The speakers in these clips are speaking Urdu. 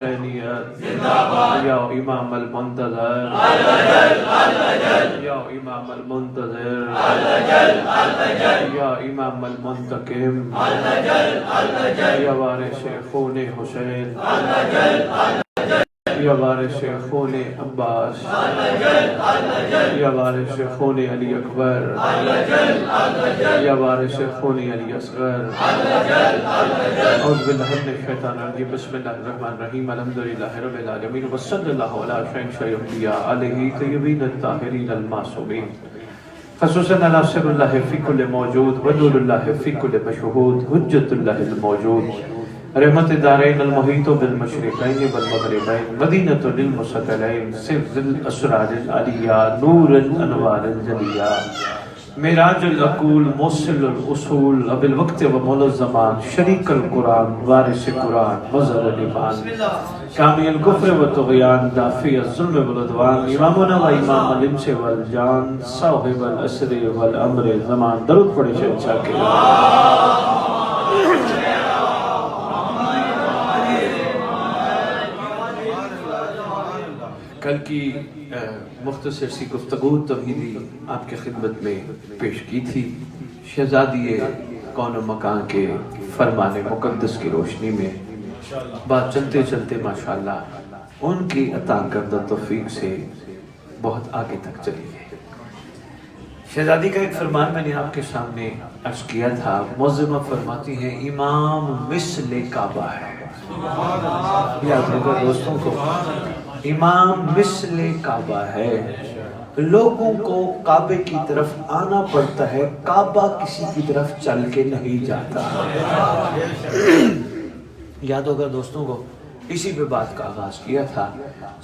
یا امام المنتظر یا امام المنتظر یا امام المنتقم یا وارث خون حسین یا وارث خون عباس یا وارث خون علی اکبر یا وارث خون علی اصغر اعوذ باللہ من الشیطان الرجیم بسم اللہ الرحمن الرحیم الحمدللہ رب العالمین وصلی اللہ علی شیخ الانبیاء علیہ طیبین الطاہرین المعصومین خصوصاً علی سر اللہ فی کل موجود ونور اللہ فی کل مشہود حجت اللہ الموجود رحمت دارین المحیط بالمشرقین والمغربین مدینۃ للمستقلین سر الاسرار العلیہ نور الانوار الجلیہ معراج العقول موصل الاصول اب الوقت و مولا الزمان شریک القرآن وارث قرآن مظہر الایمان کامی الکفر و طغیان دافع الظلم والعدوان امامنا و امام الانس والجان صاحب العصر والامر زمان درود پڑھے شہنشاہ کے کل کی مختصر سی گفتگو توحیدی آپ کے خدمت میں پیش کی تھی شہزادی کون و مکان کے فرمان مقدس کی روشنی میں بات چلتے چلتے ماشاءاللہ ان کی عطا کردہ توفیق سے بہت آگے تک چلی ہے۔ شہزادی کا ایک فرمان میں نے آپ کے سامنے عرض کیا تھا، معظمہ فرماتی ہیں امام مثل کعبہ ہے۔ یاد ہوگا دوستوں کو، امام مثل کعبہ ہے، لوگوں کو کعبے کی طرف آنا پڑتا ہے، کعبہ کسی کی طرف چل کے نہیں جاتا۔ یاد ہوگا دوستوں کو، اسی پہ بات کا آغاز کیا تھا،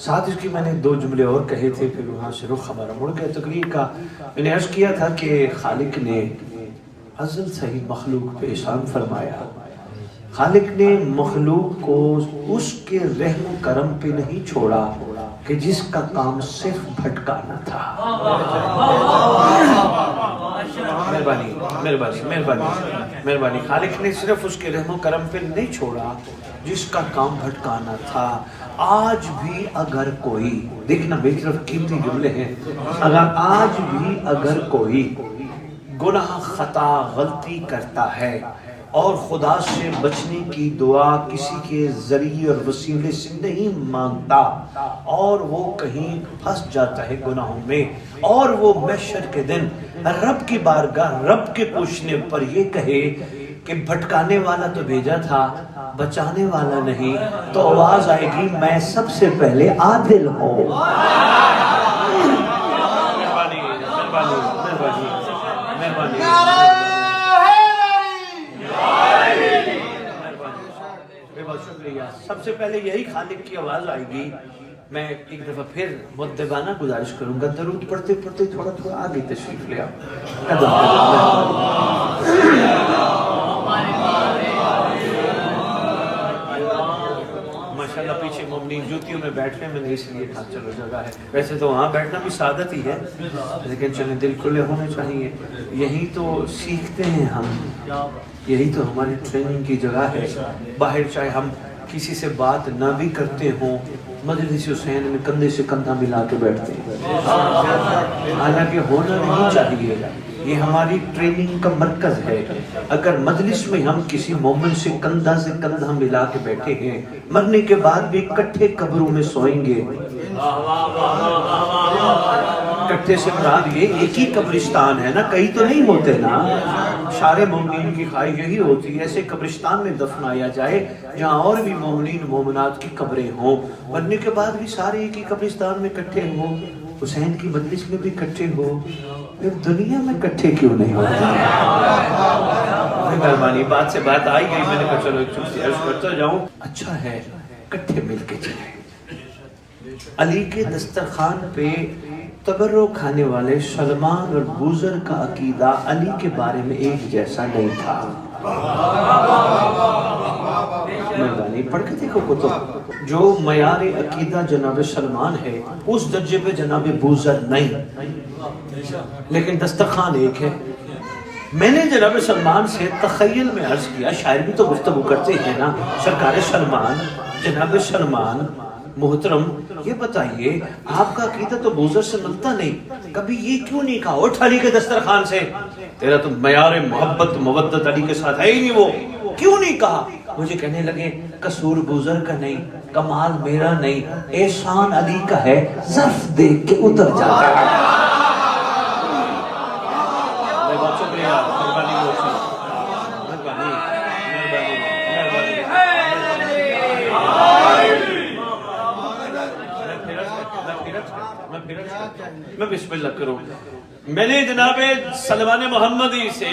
ساتھ اس کی میں نے دو جملے اور کہے تھے، پھر وہاں سے رخ ہمارا مڑ گیا تقریر کا۔ میں نے عرض کیا تھا کہ خالق نے ازل سے ہی مخلوق پہ احسان فرمایا، خالق نے مخلوق کو اس کے رحم و کرم پہ نہیں چھوڑا کہ جس کا کام صرف بھٹکانا تھا۔ مہربانی مہربانی مہربانی مہربانی، خالق نے صرف اس کے رحم و کرم پہ نہیں چھوڑا جس کا کام بھٹکانا تھا۔ آج بھی اگر کوئی، دیکھنا میری طرف قیمتی جملے ہیں، آج بھی اگر کوئی گناہ خطا غلطی کرتا ہے اور خدا سے بچنے کی دعا کسی کے ذریعے اور وسیلے سے نہیں مانگتا، اور وہ کہیں پھنس جاتا ہے گناہوں میں، اور وہ محشر کے دن رب کی بارگاہ رب کے پوچھنے پر یہ کہے کہ بھٹکانے والا تو بھیجا تھا، بچانے والا نہیں، تو آواز آئے گی میں سب سے پہلے عادل ہوں۔ مہربانی مہربانی مہربانی مہربانی، شکریہ۔ سب سے پہلے یہی خالق کی آواز آئے گی۔ میں ایک دفعہ پھر مؤدبانہ گزارش کروں گا، درود پڑھتے پڑھتے تھوڑا تھوڑا آگے تشریف لے آؤ۔ ماشاءاللہ پیچھے مومنین جوتیوں میں بیٹھنے میں نے اس لیے کہا چلو جگہ ہے، ویسے تو وہاں بیٹھنا بھی سعادت ہی ہے، لیکن چلیں دل کھلے ہونے چاہیے، یہی تو سیکھتے ہیں ہم، یہی تو ہماری ٹریننگ کی جگہ ہے۔ باہر چاہے ہم کسی سے بات نہ بھی کرتے ہوں، مجلس حسین میں کندھے سے کندھا ملا کے بیٹھتے ہیں، حالانکہ ہونا نہیں چاہیے، یہ ہماری ٹریننگ کا مرکز ہے۔ اگر مجلس میں ہم کسی مومن سے کندھا ملا کے بیٹھے ہیں، مرنے کے بعد بھی اکٹھے قبروں میں سوئیں گے۔ اکٹھے سے مراد یہ ایک ہی قبرستان ہے نا، کئی تو نہیں ہوتے نا، سارے مومنین کی خواہش یہی ہوتی ہے ایسے قبرستان میں دفنایا جائے جہاں اور بھی مومنین مومنات کی قبریں ہوں، مرنے کے بعد بھی سارے ایک ہی قبرستان میں اکٹھے ہوں، حسین کی مجلس میں بھی اکٹھے ہو، پھر دنیا میں اکٹھے کیوں نہیں ہوتے؟ مہربانی، بات سے بات آئی گئی، میں نے کہا چلو ایک چوٹ سی عرض کرتا جاؤں، اچھا ہے اکٹھے مل کے چلیں۔ علی کے دسترخوان پہ تبرک کھانے والے سلمان اور بوذر کا عقیدہ علی کے بارے میں ایک جیسا نہیں تھا۔ مہربانی پڑھ کے دیکھو کتب، جو معیار عقیدہ جناب سلمان ہے اس درجے پہ جناب بوذر نہیں، لیکن دسترخوان ایک ہے۔ میں نے جناب سلمان سے تخیل میں عرض کیا، شاعر بھی تو گفتگو کرتے ہیں نا، سرکار سلمان جناب سلمان محترم یہ بتائیے آپ کا عقیدہ تو بوزر سے ملتا نہیں، کبھی یہ کیوں نہیں کہا اٹھ علی کے دسترخوان سے، تیرا تو معیار محبت مودت علی کے ساتھ ہے ہی نہیں، وہ کیوں نہیں کہا؟ مجھے کہنے لگے قصور بوزر کا نہیں، کمال میرا نہیں، احسان علی کا ہے، ظرف دیکھ کے اتر جاتا ہے۔ بہت شکریہ، مہربانی میں بسم اللہ کروں۔ میں نے جناب سلمان محمدی سے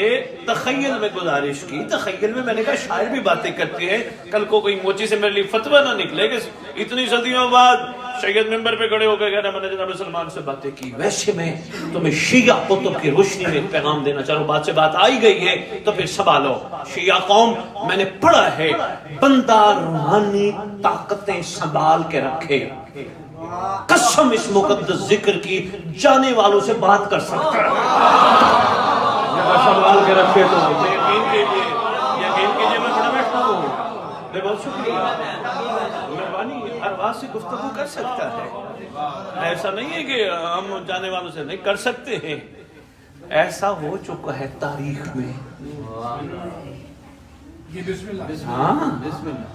تخیل میں گزارش کی، تخیل میں میں نے کہا شاعر بھی باتیں کرتے ہیں، کل کو کوئی موچی سے میرے لیے فتویٰ نہ نکلے کہ اتنی صدیوں بعد سید ممبر پہ کھڑے ہو کے کہنا میں نے جناب سلمان سے باتیں کی۔ ویسے میں تمہیں شیعہ کتب کی روشنی میں ایک پیغام دینا چاہوں، بات سے بات آئی گئی ہے تو پھر سنبھالو۔ شیعہ قوم میں نے پڑھا ہے بندہ روحانی طاقتیں سنبھال کے رکھے، قسم اس مقدس ذکر کی جانے والوں سے بات کر سکتا ہے، سنبھال کے رکھے تو یقین کیجئے میں بڑا بیٹھا ہوں۔ بہت شکریہ، مہربانی، ہر بات سے گفتگو کر سکتا ہے، ایسا نہیں ہے کہ ہم جانے والوں سے نہیں کر سکتے ہیں، ایسا ہو چکا ہے تاریخ میں۔ بسم اللہ، ہاں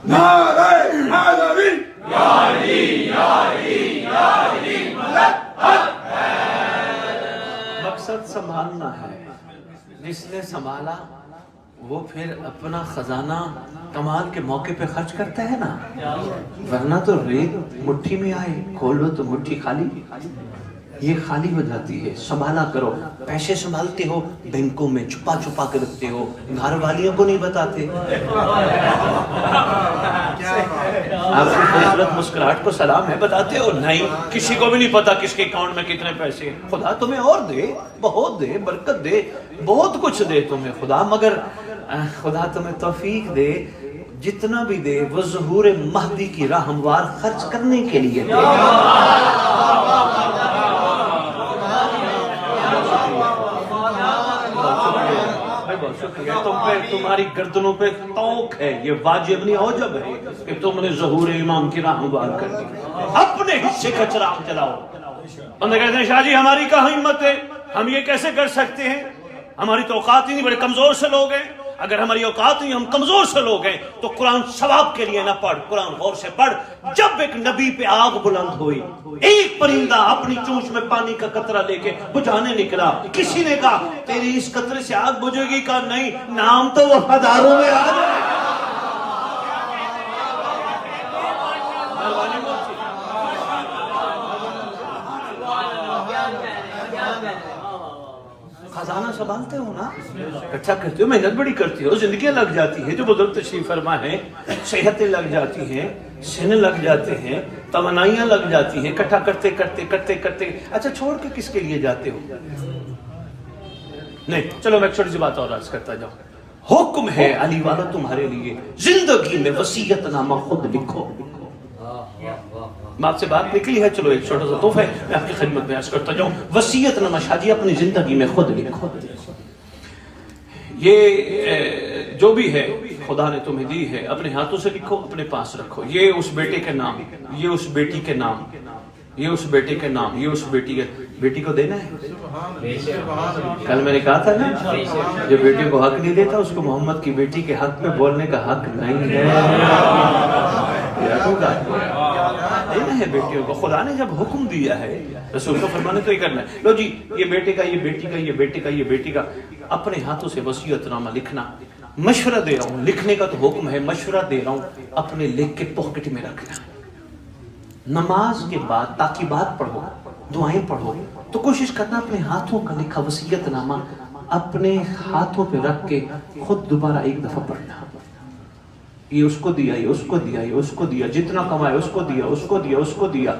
نعرہ حیدری، یا علی یا علی یا علی مقصد سنبھالنا ہے، جس نے سنبھالا وہ پھر اپنا خزانہ کمال کے موقع پہ خرچ کرتا ہے نا، ورنہ تو ریت مٹھی میں آئے کھولو تو مٹھی خالی، یہ خالی ہو جاتی ہے۔ سنبھالا کرو، پیسے سنبھالتے ہو بینکوں میں چھپا چھپا کے رکھتے ہو، گھر والیوں کو نہیں بتاتے، آپ کی خوبصورت مسکراہٹ کو سلام ہے بتاتے ہو نہیں، کسی کو بھی نہیں پتا کس کے اکاؤنٹ میں کتنے پیسے۔ خدا تمہیں اور دے، بہت دے، برکت دے، بہت کچھ دے تمہیں خدا، مگر خدا تمہیں توفیق دے، جتنا بھی دے وہ ظہور مہدی کی راہ ہموار خرچ کرنے کے لیے دے۔ بہت شکریہ، تم پہ، تمہاری گردنوں پہ توق ہے، یہ واجب نہیں اوجب ہے کہ تم نے ظہور امام کی راہ ہموار کر دی، اپنے حصے کا چراغ جلاؤ۔ بندے کہتے ہیں شاہ جی ہماری کہاں ہمت ہے، ہم یہ کیسے کر سکتے ہیں، ہماری تو اوقات ہی نہیں، بڑے کمزور سے لوگ ہیں۔ اگر ہماری اوقات نہیں، ہم کمزور سے لوگ ہیں تو قرآن ثواب کے لیے نہ پڑھ، قرآن غور سے پڑھ۔ جب ایک نبی پہ آگ بلند ہوئی، ایک پرندہ اپنی چونچ میں پانی کا قطرہ لے کے بجھانے نکلا، کسی نے کہا تیری اس قطرے سے آگ بجھے گی؟ کہا نہیں، نام تو وفاداروں میں آ جائے۔ خزانہ سنبھالتے ہو نا، اکٹھا کرتے ہو، محنت بڑی کرتی ہو، زندگیاں لگ جاتی ہیں، جو بزرگ تشریف فرما ہے، صحتیں لگ جاتی ہیں، سن لگ جاتے ہیں، توانائیاں لگ جاتی ہیں، اکٹھا کرتے کرتے کرتے کرتے، اچھا چھوڑ کے کس کے لیے جاتے ہو؟ نہیں، چلو میں ایک چھوٹی سی بات اور عرض کرتا جاؤں۔ حکم ہے علی والا تمہارے لیے، زندگی میں وصیت نامہ خود لکھو۔ آپ سے بات نکلی ہے، چلو ایک چھوٹا سا تحفہ ہے، میں آپ کی خدمت میں عرض کرتا جاؤں۔ وصیت نامہ شاہ جی اپنی زندگی میں خود لکھو، یہ جو بھی ہے خدا نے تمہیں دی ہے اپنے ہاتھوں سے لکھو، اپنے پاس رکھو۔ یہ اس بیٹے کے نام، یہ اس بیٹی کے نام، یہ اس بیٹے کے نام، یہ اس بیٹی کو دینا ہے۔ کل میں نے کہا تھا نا، جو بیٹی کو حق نہیں دیتا اس کو محمد کی بیٹی کے حق پہ بولنے کا حق نہیں ہے۔ دینا ہے بیٹیوں کو، خدا نے جب حکم دیا ہے رسول کو فرمانے تو یہ کرنا ہے۔ لو جی، یہ بیٹے کا، یہ بیٹی کا، یہ بیٹے کا، یہ بیٹی کا، اپنے ہاتھوں سے وصیت نامہ لکھنا۔ مشورہ دے رہا ہوں، لکھنے کا تو حکم ہے، مشورہ دے رہا ہوں، اپنے لکھ کے پاکٹ میں رکھنا۔ نماز کے بعد تاکیبات پڑھو، دعائیں پڑھو، تو کوشش کرنا اپنے ہاتھوں کا لکھا وصیت نامہ اپنے ہاتھوں پہ رکھ کے خود دوبارہ ایک دفعہ پڑھنا۔ یہ اس کو دیا، یہ اس کو دیا، یہ اس کو دیا، جتنا کمائے اس کو دیا، اس کو دیا، اس کو دیا۔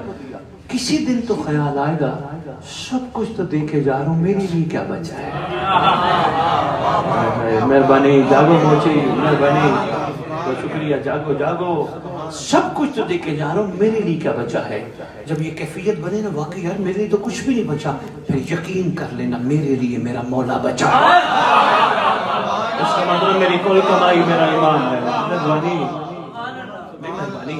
کسی دن تو خیال آئے گا سب کچھ تو دیکھے جا رہا ہوں، میرے لیے کیا بچا ہے۔ مہربانی، جاگو موچی، مہربانی، بہت شکریہ، جاگو جاگو، سب کچھ تو دیکھے جا رہا ہوں، میرے لیے کیا بچا ہے۔ جب یہ کیفیت بنے نا، واقعی یار میرے لیے تو کچھ بھی نہیں بچا، پھر یقین کر لینا میرے لیے میرا مولا بچا۔ اس کا مطلب میری کل کمائی میرا ایمان ہے۔ مہربانی، مہربانی،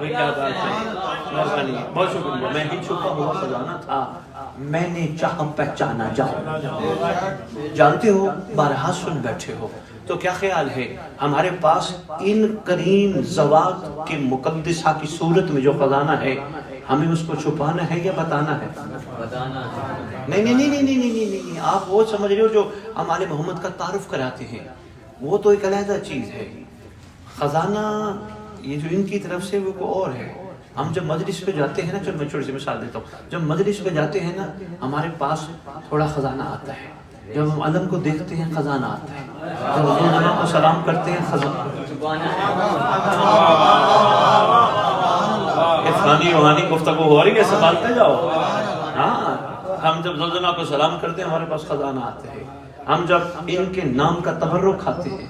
کیا بات ہے، مہربانی، بہت شکریہ۔ میں ہی چھپا ہوا خزانہ تھا، میں نے چاہا پہچانا جاؤ۔ جانتے ہو بارہا سن بیٹھے ہو، تو کیا خیال ہے ہمارے پاس ان کریم ذوات کے مقدسہ کی صورت میں جو خزانہ ہے، ہمیں اس کو چھپانا ہے یا بتانا ہے؟ نہیں نہیں نہیں نہیں نہیں نہیں نہیں، آپ وہ سمجھ رہے ہو جو ہم آل محمد کا تعارف کراتے ہیں، وہ تو ایک علیحدہ چیز ہے۔ خزانہ یہ جو ان کی طرف سے وہ کوئی اور ہے۔ ہم جب مجلس پہ جاتے ہیں نا، چلو میں چھوٹی سی مثال دیتا ہوں، جب مجلس پہ جاتے ہیں نا، ہمارے پاس تھوڑا خزانہ آتا ہے، جب ہم علم کو دیکھتے ہیں خزانہ آتا ہے، جب ہم علماء کو سلام کرتے ہیں خزانہ، افغانی روحانی گفتگو ہو رہی ہے، سنبھالتے جاؤ۔ ہاں، ہم جب زلزلہ کو سلام کرتے ہیں ہمارے پاس خزانہ آتے ہیں، ہم جب ان کے نام کا تبرک کھاتے ہیں،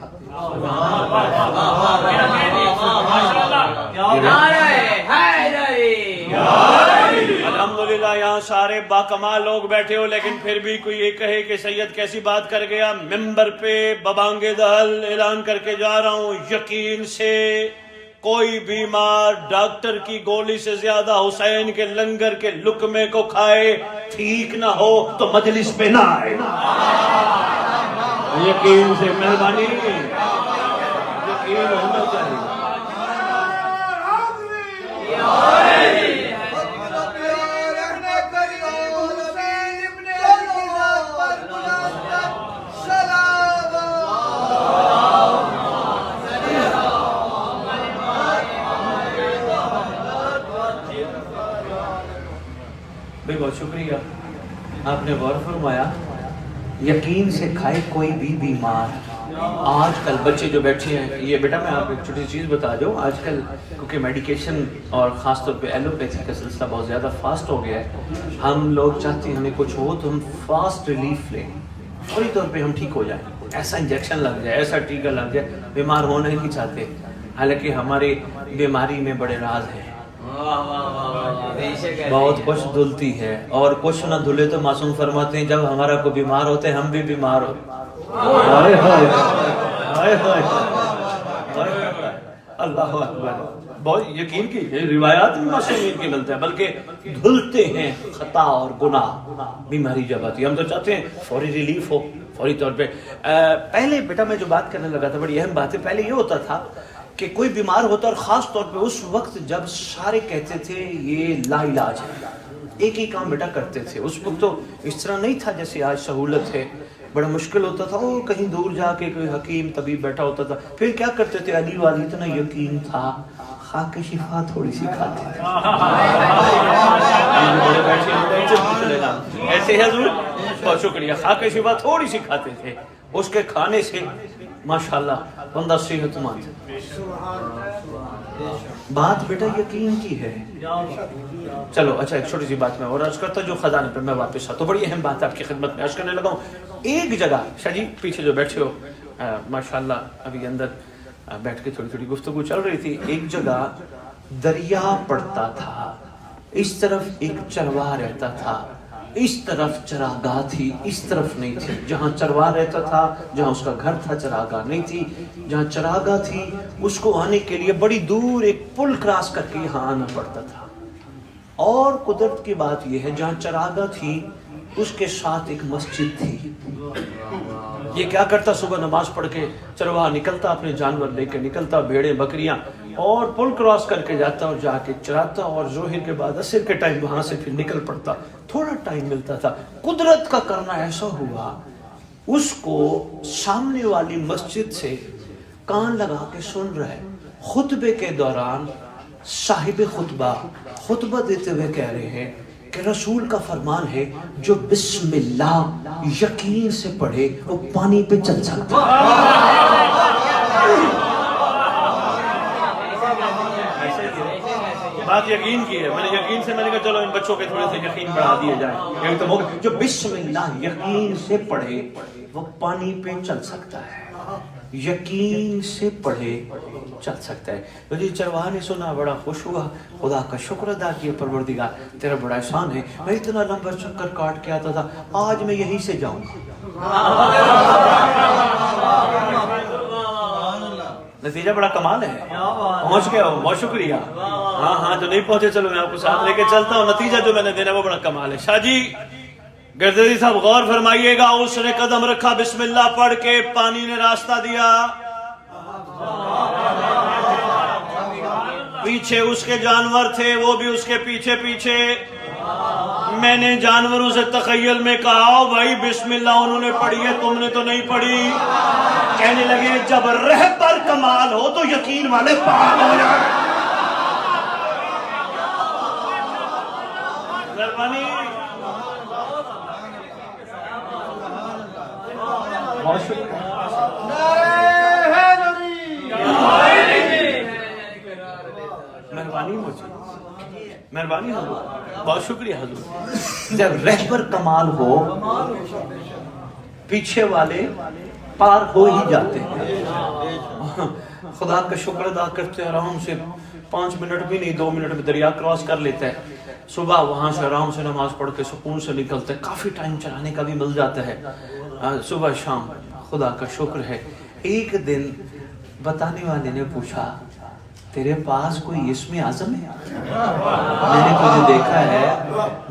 الحمدللہ یہاں سارے باکمال لوگ بیٹھے ہو، لیکن پھر بھی کوئی یہ کہے کہ سید کیسی بات کر گیا، ممبر پہ ببانگ دہل اعلان کر کے جا رہا ہوں، یقین سے کوئی بیمار ڈاکٹر کی گولی سے زیادہ حسین کے لنگر کے لقمے کو کھائے ٹھیک نہ ہو تو مجلس پہ نہ آئے۔ یقین سے، مہربانی، یقین ہونا چاہیے۔ بہت شکریہ، آپ نے غور فرمایا، یقین سے کھائے کوئی بھی بیمار۔ آج کل بچے جو بیٹھے ہیں، یہ بیٹا میں آپ ایک چھوٹی چیز بتا دوں، آج کل کیونکہ میڈیکیشن اور خاص طور پہ ایلوپیتھی کا سلسلہ بہت زیادہ فاسٹ ہو گیا ہے، ہم لوگ چاہتے ہیں ہمیں کچھ ہو تو ہم فاسٹ ریلیف لیں، فوری طور پہ ہم ٹھیک ہو جائیں، ایسا انجیکشن لگ جائے، ایسا ٹیکہ لگ جائے، بیمار ہونا ہی نہیں چاہتے، حالانکہ ہماری بیماری میں بڑے راز ہیں۔ بہت کچھ دھلتی ہے اور کچھ نہ دھلے تو معصوم فرماتے ہیں جب ہمارا کوئی بیمار ہوتے ہیں ہم بھی بیمار ہو۔ اللہ اکبر، بہت یقین کی روایات میں معصومین کی ملتا ہے، بلکہ دھلتے ہیں خطا اور گناہ بیماری جب آتی ہے، ہم تو چاہتے ہیں فوری ریلیف ہو، فوری طور پہ۔ پہلے بیٹا میں جو بات کرنے لگا تھا بڑی اہم بات ہے، پہلے یہ ہوتا تھا کہ کوئی بیمار ہوتا اور خاص طور پہ اس وقت جب سارے کہتے تھے یہ لا علاج ہے، ایک ہی کام بیٹا کرتے تھے، اس وقت تو اس طرح نہیں تھا جیسے آج سہولت ہے، بڑا مشکل ہوتا تھا، وہ کہیں دور جا کے کوئی حکیم طبیب بیٹھا ہوتا تھا، پھر کیا کرتے تھے، علی والی اتنا یقین تھا، خاک شفا تھوڑی سی کھاتے تھے، ایسے حضور بہت شکریہ، خاک شفا تھوڑی سی کھاتے تھے، اس کے کھانے سے ماشاءاللہ بندہ صحت مند۔ بات بیٹا یقین کی ہے۔ چلو اچھا ایک چھوٹی سی بات میں اور عرض کرتا جو خزانے پہ میں واپس آتا ہوں، بڑی اہم بات آپ کی خدمت میں عرض کرنے لگا ہوں۔ ایک جگہ شاہ جی پیچھے جو بیٹھے ہو ماشاءاللہ ابھی اندر بیٹھ کے تھوڑی تھوڑی گفتگو چل رہی تھی، ایک جگہ دریا پڑتا تھا، اس طرف ایک چرواہ رہتا تھا، اس طرف چراگاہ تھی، اس طرف نہیں تھی، جہاں چرواہ رہتا تھا جہاں اس کا گھر تھا چراگاہ نہیں تھی، جہاں چراگاہ تھی اس کو آنے کے لیے بڑی دور ایک پل کراس کر کے یہاں آنا پڑتا تھا، اور قدرت کی بات یہ ہے جہاں چراگاہ تھی اس کے ساتھ ایک مسجد تھی، یہ کیا کرتا صبح نماز پڑھ کے چرواہ نکلتا اپنے جانور لے کے نکلتا، بھیڑیں بکریاں، اور پل کراس کر کے جاتا اور جا کے چراتا، اور ظہر کے بعد عصر کے ٹائم وہاں سے پھر نکل پڑتا، تھوڑا ٹائم ملتا تھا۔ قدرت کا کرنا ایسا ہوا اس کو سامنے والی مسجد سے کان لگا کے سن رہا ہے، خطبے کے دوران صاحب خطبہ خطبہ دیتے ہوئے کہہ رہے ہیں کہ رسول کا فرمان ہے جو بسم اللہ یقین سے پڑھے وہ پانی پہ چل سکتا ہے۔ بات یقین کی ہے، میں نے یقین سے میں نے کہا چلو ان بچوں کے تھوڑے سے یقین بڑھا دیے جائیں، جو بسم اللہ یقین سے پڑھے وہ پانی پہ چل سکتا ہے، یقین سے پڑھے چل سکتا ہے۔ مجھے چرواہ نے سنا بڑا خوش ہوا، خدا کا شکر ادا کیا، پروردگار تیرا بڑا احسان ہے، میں اتنا لمبا چکر کاٹ کے آتا تھا، آج میں یہیں سے جاؤں گا۔ نتیجہ بڑا کمال ہے، پہنچ گیا ہوں، بہت شکریہ۔ ہاں ہاں جو نہیں پہنچے چلو میں آپ کو ساتھ لے کے چلتا ہوں. نتیجہ جو میں نے دینا وہ بڑا کمال ہے. شاہ جی گردیری صاحب غور فرمائیے گا. اس نے قدم رکھا, بسم اللہ پڑھ کے, پانی نے راستہ دیا. پیچھے اس کے جانور تھے, وہ بھی اس کے پیچھے پیچھے. میں نے جانوروں سے تخیل میں کہا آؤ بھائی بسم اللہ, انہوں نے پڑھی ہے, تم نے تو نہیں پڑھی. کہنے لگے جب رہبر کمال ہو تو یقین والے پار ہو جائیں. مہربانی. بہت شکریہ. مہربانی مجھے, مہربانی حضور, بہت شکریہ حضور. جب رہبر کمال ہو پیچھے والے پار ہو ہی جاتے ہیں. خدا کا شکر ادا کرتے ہیں, آرام سے 5 منٹ بھی نہیں 2 منٹ میں دریا کراس کر لیتا ہے. صبح وہاں سے آرام سے نماز پڑھ کے سکون سے نکلتے ہیں. کافی ٹائم چلانے کا بھی مل جاتا ہے صبح شام. خدا کا شکر ہے. ایک دن بتانے والے نے پوچھا تیرے پاس کوئی اسم اعظم ہے؟ میں نے تجھے دیکھا ہے,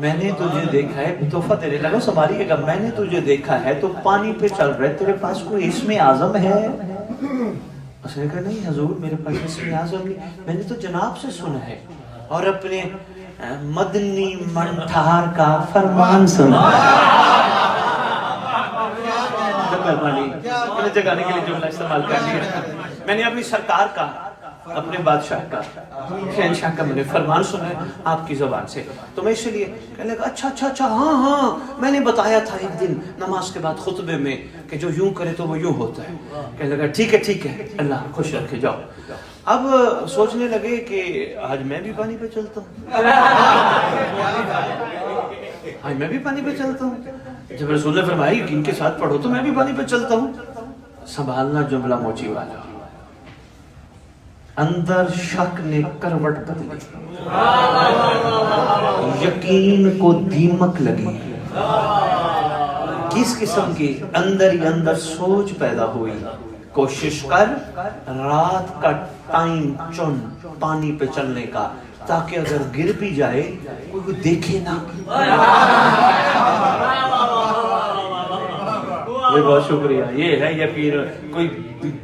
میں نے تجھے دیکھا ہے, تحفہ دینے لگا سنبھالیے گا, میں نے تجھے دیکھا ہے تو پانی پہ چل رہے, تیرے پاس کوئی اسم اعظم ہے؟ اس نے کہا نہیں حضور میرے پاس اسم اعظم نہیں, میں نے تو جناب سے سنا ہے اور اپنے مدنی منٹھار کا فرمان سنا. جگانے کے لیے جملہ استعمال کر لیا. میں نے اپنی سرکار کا, اپنے بادشاہ کا, شہنشاہ کا میں نے فرمان سنا ہے آپ کی زبان سے, تو میں اسی لیے کہنے لگا اچھا اچھا اچھا ہاں ہاں میں نے بتایا تھا ایک دن نماز کے بعد خطبے میں کہ جو یوں کرے تو وہ یوں ہوتا ہے. کہنے لگا ٹھیک ہے اللہ خوش رکھے جاؤ. اب سوچنے لگے کہ آج میں بھی پانی پہ چلتا ہوں, آج میں بھی پانی پہ چلتا ہوں. جب رسول نے فرمایا کہ ان کے ساتھ پڑھو تو میں بھی پانی پہ چلتا ہوں. سنبھالنا جملہ موچی والا. اندر شک نے کروٹ بدلی, یقین کو دیمک لگی. کس قسم کی؟ اندر ہی اندر سوچ پیدا ہوئی, کوشش کر رات کا ٹائم چن پانی پہ چلنے کا, تاکہ اگر گر بھی جائے کوئی دیکھے نہ. بہت شکریہ. یہ ہے یقین, کوئی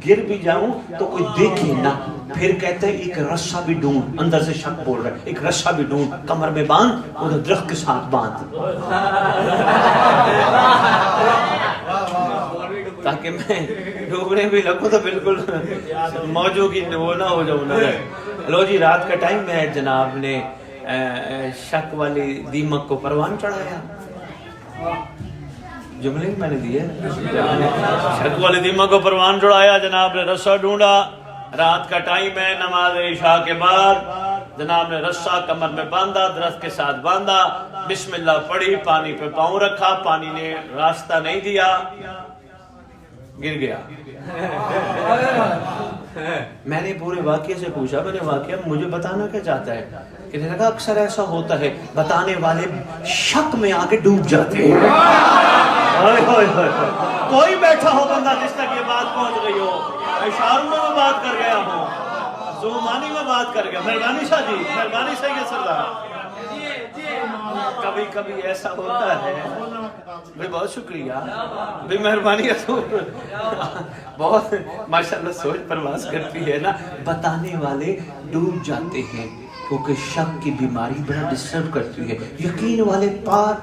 گر بھی جاؤں تو کوئی دیکھے نہ. پھر کہتے ہیں ایک رسا بھی ڈھونڈ, اندر سے شک بول رہا ہے, ایک رسا بھی ڈھونڈ کمر میں باندھ, ادھر درخت کے ساتھ باندھ, تاکہ میں ڈوبنے بھی لگوں تو بالکل موجوں کی وہ نہ ہو جاؤں. لو جی رات کا ٹائم ہے, جناب نے شک والی دیمک کو پروان چڑھایا. جملے میں نے دیے, شک والی دیمک کو پروان چڑھایا, جناب نے رسا ڈھونڈا. رات کا ٹائم ہے, نماز عشاء کے بعد جناب نے رسا کمر میں باندھا, درخت کے ساتھ باندھا, بسم اللہ پڑھی, پانی پہ پاؤں رکھا, پانی نے راستہ نہیں دیا, گر گیا. میں نے پورے واقعے سے پوچھا, میں نے واقعہ مجھے بتانا کیا چاہتا ہے؟ کہنے لگا اکثر ایسا ہوتا ہے, بتانے والے شک میں آگے ڈوب جاتے ہیں. کوئی بیٹھا ہو بندہ جس تک یہ بات پہنچ رہی ہو, اشاروں میں بات کر گیا ہوں, زبانی میں بات کر گیا. مہربانی شاہ جی, مہربانی سید سردار. کبھی کبھی ایسا ہوتا ہے. بھائی بہت شکریہ, بھائی مہربانی حضور, بہت ماشاءاللہ سوچ پرواز کرتی ہے نا. بتانے والے ڈوب جاتے ہیں کیونکہ شک کی بیماری بڑا ڈسٹرب کرتی ہے. یقین والے پار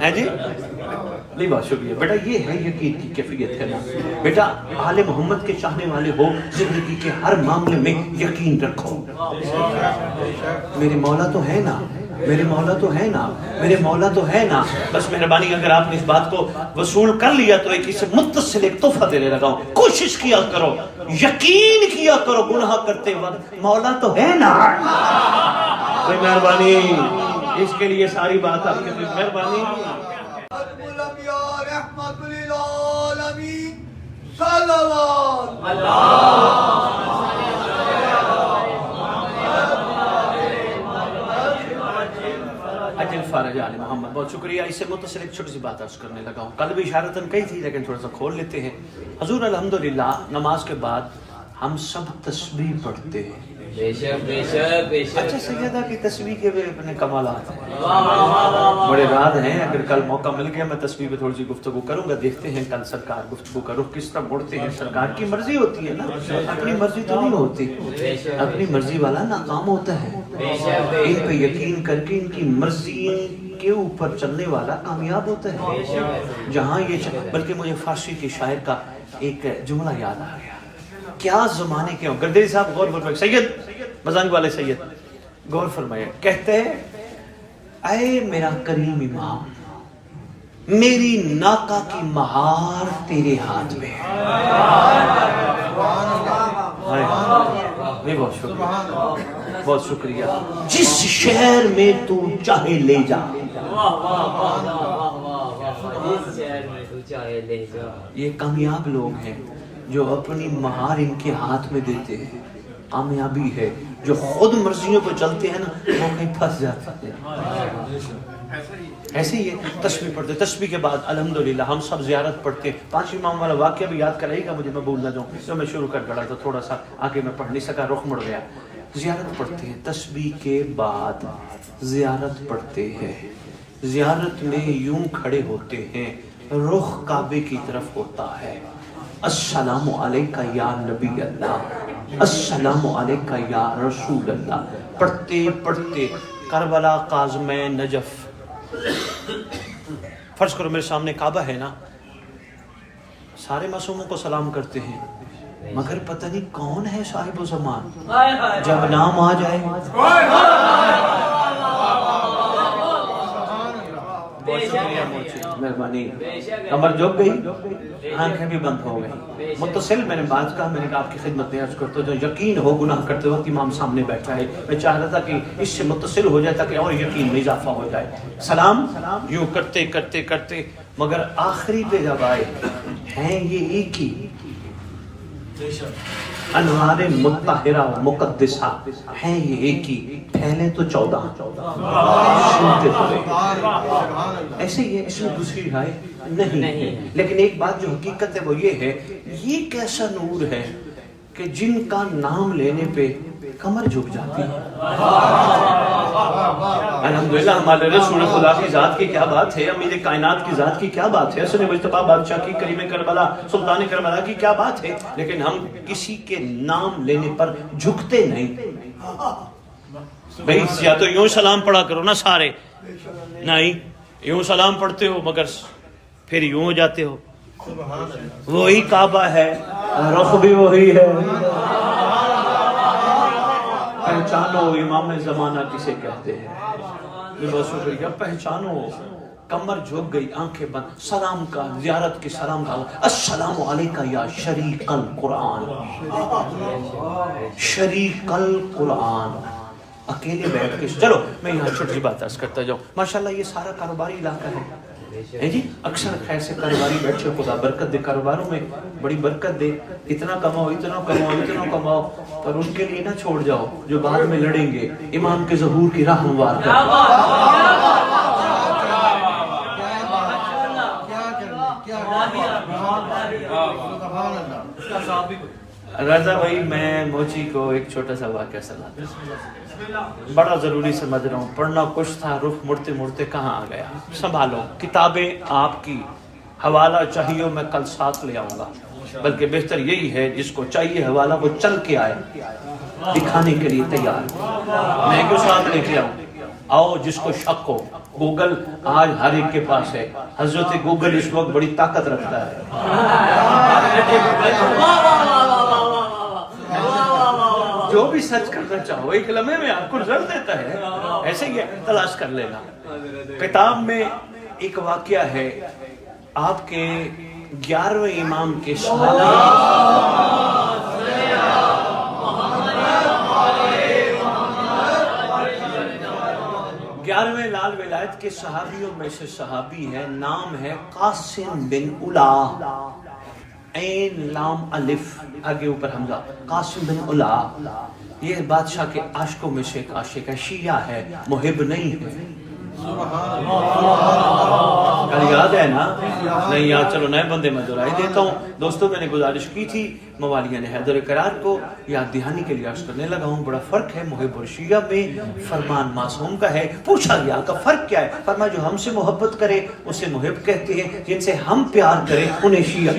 ہے جی. نہیں بہت شکریہ بیٹا, یہ ہے یقین کی کیفیت ہے نا بیٹا. آل محمد کے چاہنے والے ہو, زندگی کے ہر معاملے میں یقین رکھو. میرے مولا تو ہے نا, میرے مولا تو ہے نا, میرے مولا تو ہے نا. بس مہربانی اگر آپ نے اس بات کو وصول کر لیا تو ایک اس سے متصل ایک تحفہ دینے لگا ہوں. کوشش کیا کرو, یقین کیا کرو, گناہ کرتے وقت مولا تو ہے نا. مہربانی, اس کے لیے ساری بات آپ کے لیے مہربانی. اجل فارغ وعلی آل محمد. بہت شکریہ. اس سے متصل ایک چھوٹی سی بات عرض کرنے لگا ہوں. کل بھی اشارتاً کہی تھی لیکن تھوڑا سا کھول لیتے ہیں. حضور الحمدللہ نماز کے بعد ہم سب تسبیح پڑھتے ہیں. بے شک بے شک بے شک. اچھا سیدہ کی تسبیح کے بھی اپنے کمالات ہیں, بڑے راز ہیں. اگر کل موقع مل گیا میں تسبیح پہ تھوڑی سی گفتگو کروں گا. دیکھتے ہیں کل سرکار گفتگو کا رخ کس طرح موڑتے ہیں. سرکار کی مرضی ہوتی ہے نا, اپنی مرضی تو نہیں ہوتی. اپنی مرضی والا ناکام ہوتا ہے. ان پہ یقین کر کے ان کی مرضی کے اوپر چلنے والا کامیاب ہوتا ہے. جہاں یہ بلکہ مجھے فارسی کے شاعر کا ایک جملہ یاد آ گیا. کیا زمانے کے ہوں. گردیری صاحب غور فرمائے. سید مزانگ والے سید غور فرمائے. کہتے ہیں اے میرا کریم امام, میری ناکا کی مہار تیرے ہاتھ میں ہے. بہت شکریہ, بہت شکریہ. جس شہر میں تو چاہے لے جا, یہ کامیاب لوگ ہیں جو اپنی مہار ان کے ہاتھ میں دیتے ہیں. کامیابی ہے. جو خود مرضیوں پہ چلتے ہیں نا وہ کہیں پھنس جاتے ہیں. ایسے ہی تسبیح پڑھتے. تسبیح کے بعد الحمدللہ ہم سب زیارت پڑھتے. 5 امام والا واقعہ بھی یاد کرائے گا مجھے, میں بھول نہ جاؤں. تو میں شروع کر ڈالا تو تھوڑا سا آگے میں پڑھ نہیں سکا, رخ مڑ گیا. زیارت پڑھتے ہیں. تسبیح کے بعد زیارت پڑھتے ہیں. زیارت میں یوں کھڑے ہوتے ہیں, رخ کعبے کی طرف ہوتا ہے. السلام علیکہ یا نبی اللہ, السلام علیکہ یا رسول اللہ. پڑھتے پڑھتے کربلا, قازم نجف. فرض کرو میرے سامنے کعبہ ہے نا, سارے معصوموں کو سلام کرتے ہیں, مگر پتہ نہیں کون ہے صاحب و زمان. جب نام آ جائے بہت شکریہ موچی, مہربانی. کمر جھک گئی, آنکھیں بھی بند ہو گئی. متصل میں نے بات کہا, میں نے کہا آپ کی خدمت میں عرض کرتا ہوں, جو یقین ہو گناہ کرتے وقت امام سامنے بیٹھا ہے, میں چاہ رہا تھا کہ اس سے متصل ہو جائے تاکہ اور یقین میں اضافہ ہو جائے. سلام یوں کرتے کرتے کرتے مگر آخری پہ جب آئے ہیں یہ ایک ہی انوار مطہرہ مقدسہ ہیں, یہ ایک ہی, پھیلے تو 14 سنتے ہوئے. ایسے ہی ہے, اس میں دوسری رائے نہیں. لیکن ایک بات جو حقیقت ہے وہ یہ ہے, یہ کیسا نور ہے کہ جن کا نام لینے پہ کمر جھک جاتی ہے. الحمدللہ ہمارے رسول خدا کی ذات کی کیا بات ہے, امیر کائنات کی ذات کی کیا بات ہے, حسن مجتبیٰ بادشاہ کی, کریم کربلا سلطان کربلا کی کیا بات ہے. لیکن ہم کسی کے نام لینے پر جھکتے نہیں. بھئی یا تو یوں سلام پڑھا کرو نا سارے, نہیں یوں سلام پڑھتے ہو مگر پھر یوں ہو جاتے ہو. وہی کعبہ ہے, رخ بھی وہی ہے. پہچانو امام زمانہ کسے کہتے ہیں. بہت شکریہ. پہچانو. کمر جھک گئی, آنکھیں بند. سلام کا, زیارت کی سلام کا, السلام علیکہ یا شریک القرآن, شریک القرآن. اکیلے بیٹھ کے چلو میں یہاں چھوٹی سی بات عرض کرتا جاؤں. ماشاءاللہ یہ سارا کاروباری علاقہ ہے جی. اکثر خیر سے کاروباری بیٹھے, خدا برکت دے کاروباروں میں, بڑی برکت دے. اتنا کماؤ اتنا کماؤ اتنا کماؤ, پر ان کے لیے نہ چھوڑ جاؤ جو بعد میں لڑیں گے. امام کے ظہور کی راہ ہموار کر. رضا بھائی میں موچی کو ایک چھوٹا سا واقعہ سناتا ہوں, بڑا ضروری سمجھ رہا ہوں. پڑھنا کچھ تھا, رخ مڑتے مڑتے کہاں آ گیا. سنبھالو کتابیں آپ کی, حوالہ چاہیے میں کل ساتھ لے آؤں گا. بلکہ بہتر یہی ہے جس کو چاہیے حوالہ وہ چل کے آئے, دکھانے کے لیے تیار. میں کیوں ساتھ لے کے آؤں. آؤ جس کو شک ہو. گوگل آج ہر ایک کے پاس ہے. حضرت گوگل اس وقت بڑی طاقت رکھتا ہے. جو بھی سرچ کرنا چاہو ایک لمحے میں آپ کو رزلٹ دیتا ہے. ایسے ہی تلاش کر لینا. کتاب میں ایک واقعہ ہے, آپ کے 11ویں امام کے گیارہویں لال ولایت کے صحابیوں میں سے صحابی ہے, نام ہے قاسم بن علا, عین لام الف آگے اوپر حمزہ, قاسم بن علا. یہ بادشاہ کے عاشقوں میں سے ایک عاشق ہے, شیعہ ہے, محب نہیں ہے. کل یاد ہے نا؟ نہیں یاد، چلو نئے بندے میں دہرائی دیتا ہوں. دوستوں میں نے گزارش کی تھی موالیہ نے حیدر کرار کو یاد دہانی کے لیے عرض کرنے لگا ہوں. بڑا فرق ہے محب اور شیعہ میں، فرمان معصوم کا ہے. پوچھا گیا کا فرق کیا ہے؟ فرمایا جو ہم سے محبت کرے اسے محب کہتے ہیں، جن سے ہم پیار کریں انہیں شیعہ.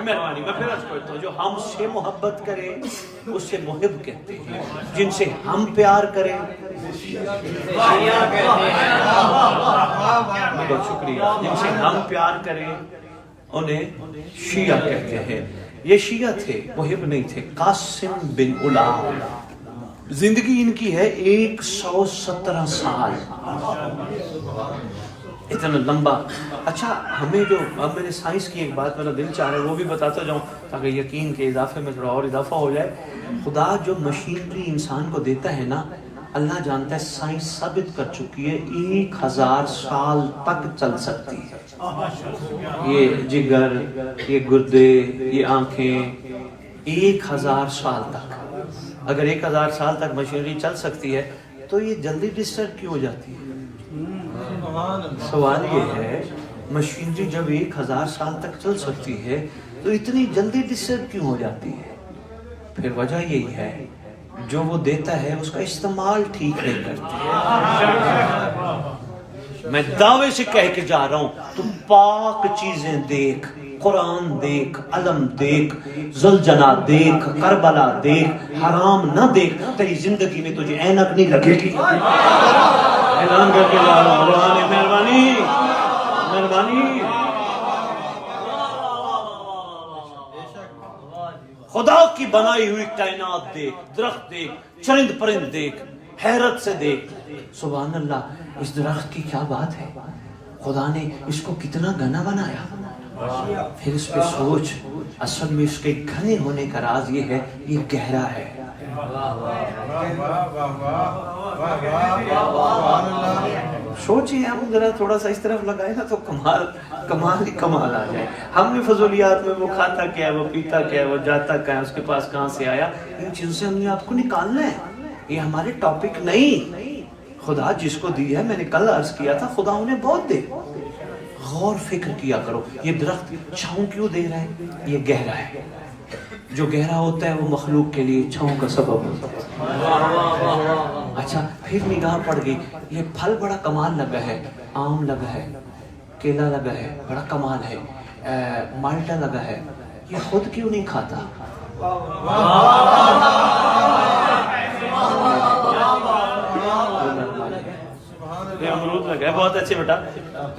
مہربانی میں پھر عرض کرتا ہوں، جو ہم سے محبت کرے اسے محب کہتے ہیں، جن سے ہم پیار کریں بہت شکریہ، جن سے ہم پیار کریں انہیں شیعہ کہتے ہیں. یہ شیعہ تھے، محب نہیں تھے. قاسم بن علا، زندگی ان کی ہے 117 سال، اتنا لمبا. اچھا ہمیں جو اب میں نے سائنس کی ایک بات میرا دل چاہ رہا ہے وہ بھی بتاتا جاؤں تاکہ یقین کے اضافے میں تھوڑا اور اضافہ ہو جائے. خدا جو مشینری انسان کو دیتا ہے نا، اللہ جانتا ہے سائنس ثابت کر چکی ہے 1000 سال تک چل سکتی ہے. یہ جگر، یہ گردے، یہ آنکھیں 1000 سال تک. اگر 1000 سال تک مشینری چل سکتی ہے تو یہ جلدی ڈسٹرب کیوں ہو جاتی ہے؟ سوال یہ ہے مشینری جب 1000 سال تک چل سکتی ہے تو اتنی جلدی ڈسٹرب کیوں ہو جاتی ہے؟ پھر وجہ یہی ہے جو وہ دیتا ہے اس کا استعمال ٹھیک نہیں کرتی. میں دعوے سے کہہ کے جا رہا ہوں تو پاک چیزیں دیکھ، قرآن دیکھ، علم دیکھ، زلجنا دیکھ، کربلا دیکھ، حرام نہ دیکھ، تیری زندگی میں تجھے اینک نہیں لگے گی. اعلان کر کے جا رہا ہوں، مہربانی مہربانی. خدا کی بنائی ہوئی کائنات دیکھ، درخت دیکھ، چرند پرند دیکھ، حیرت سے دیکھ. سبحان اللہ، اس درخت کی کیا بات ہے، خدا نے اس کو کتنا گھنا بنایا. پھر اس پہ سوچ، اصل میں اس کے گھنے ہونے کا راز یہ ہے، یہ گہرا ہے. سوچیں ہم ذرا تھوڑا سا اس طرف لگائے نا تو کمال ہی کمال آ جائے. ہم نے فضولیات میں وہ کھاتا کیا ہے، وہ پیتا کیا ہے، وہ جاتا کیا ہے، اس کے پاس کہاں سے آیا، ان چیزوں سے ہم نے آپ کو نکالنا ہے. یہ ہمارے ٹاپک نہیں. خدا جس کو دی ہے، میں نے کل عرض کیا تھا، خدا انہیں بہت دے. غور فکر کیا کرو، یہ درخت چھاؤں کیوں دے رہا ہے؟ یہ گہرا ہے. جو گہرا ہوتا ہے وہ مخلوق کے لیے چھاؤں کا سبب ہوتا ہے. اچھا پھر نگاہ پڑ گئی، یہ پھل بڑا کمال لگا ہے، آم لگا ہے، کیلا لگا ہے، بڑا کمال ہے، مالٹا لگا ہے، یہ خود کیوں نہیں کھاتا؟ یہ امرود لگا ہے، بہت اچھے بیٹا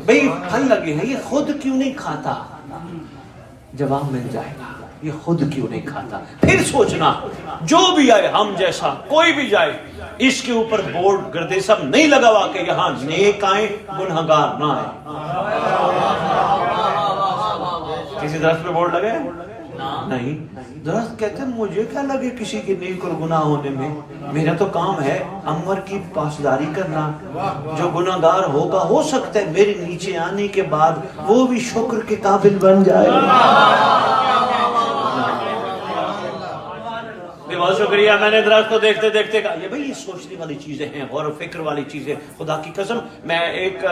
بھئی پھل لگے ہیں، یہ خود کیوں نہیں کھاتا؟ جواب مل جائے گا، یہ خود کیوں نہیں کھاتا. پھر سوچنا جو بھی آئے، ہم جیسا کوئی بھی جائے، اس کے اوپر بورڈ گردے سب نہیں لگا ہوا کہ یہاں نیک آئیں گنہگار نہ آئیں. کسی درخت پہ بورڈ لگے نہیں. درخت کہتے ہیں مجھے کیا لگے کسی کے نیک اور گناہ ہونے میں، میرا تو کام ہے امر کی پاسداری کرنا. جو گناہگار ہوگا ہو سکتا ہے میرے نیچے آنے کے بعد وہ بھی شکر کے قابل بن جائے. بہت شکریہ. میں نے درخت کو دیکھتے دیکھتے کہا یہ بھئی یہ سوچنے والی چیزیں ہیں، غور و فکر والی چیزیں. خدا کی قسم میں ایک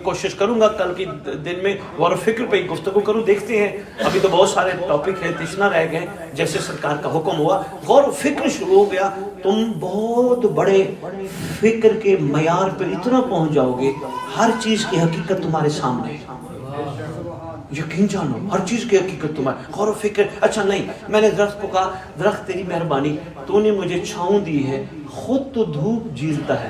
کوشش کروں گا کل کی دن میں غور و فکر پہ گفتگو کروں. دیکھتے ہیں ابھی تو بہت سارے ٹاپک ہیں، تشنا رہ گئے. جیسے سرکار کا حکم ہوا غور و فکر شروع ہو گیا، تم بہت بڑے فکر کے معیار پر اتنا پہنچ جاؤ گے، ہر چیز کی حقیقت تمہارے سامنے ہے. یقین جانو ہر چیز کی حقیقت تمہارے. غور و فکر. اچھا نہیں، میں نے درخت کو کہا درخت تیری مہربانی، تو نے مجھے چھاؤں دی ہے، خود تو دھوپ جھیلتا ہے.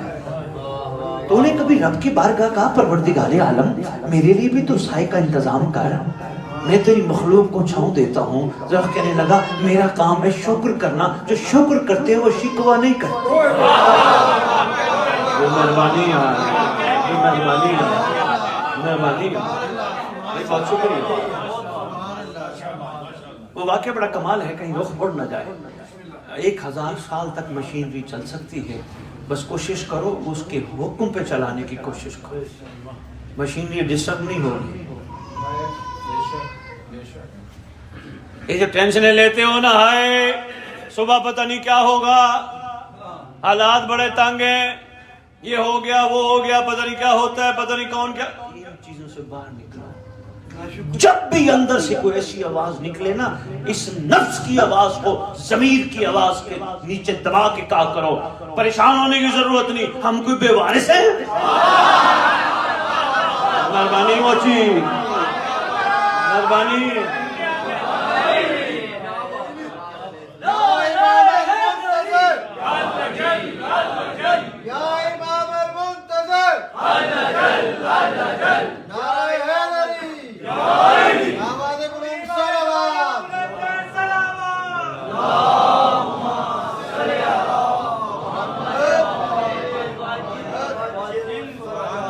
تو نے کبھی رب کی بارگاہ کہا پروردگار عالم میرے لیے بھی تو سائے کا انتظام کر، میں تیری مخلوق کو چھاؤں دیتا ہوں. درخت کہنے لگا میرا کام ہے شکر کرنا، جو شکر کرتے ہیں وہ شکوہ نہیں کرتے. مہربانی مہربانی مہربانی. بہت شکریہ. وہ واقعہ بڑا کمال ہے، کہیں رخ مڑ نہ جائے. 1000 سال تک مشینری چل سکتی ہے، بس کوشش کرو اس کے حکم پہ چلانے کی کوشش کرو. مشینری ڈسٹرب نہیں ہوگی. یہ جو ٹینشنیں لیتے ہو نا، ہائے صبح پتہ نہیں کیا ہوگا، حالات بڑے تنگ ہیں، یہ ہو گیا وہ ہو گیا، پتہ نہیں کیا ہوتا ہے، پتہ نہیں کون کیا، ان چیزوں سے باہر نکلو۔ جب بھی اندر سے کوئی ایسی آواز نکلے نا، اس نفس کی آواز کو ضمیر کی آواز کے نیچے دبا کے کہا کرو، پریشان ہونے کی ضرورت نہیں، ہم کوئی بے وارث ہیں۔ مہربانی موچی، مہربانی۔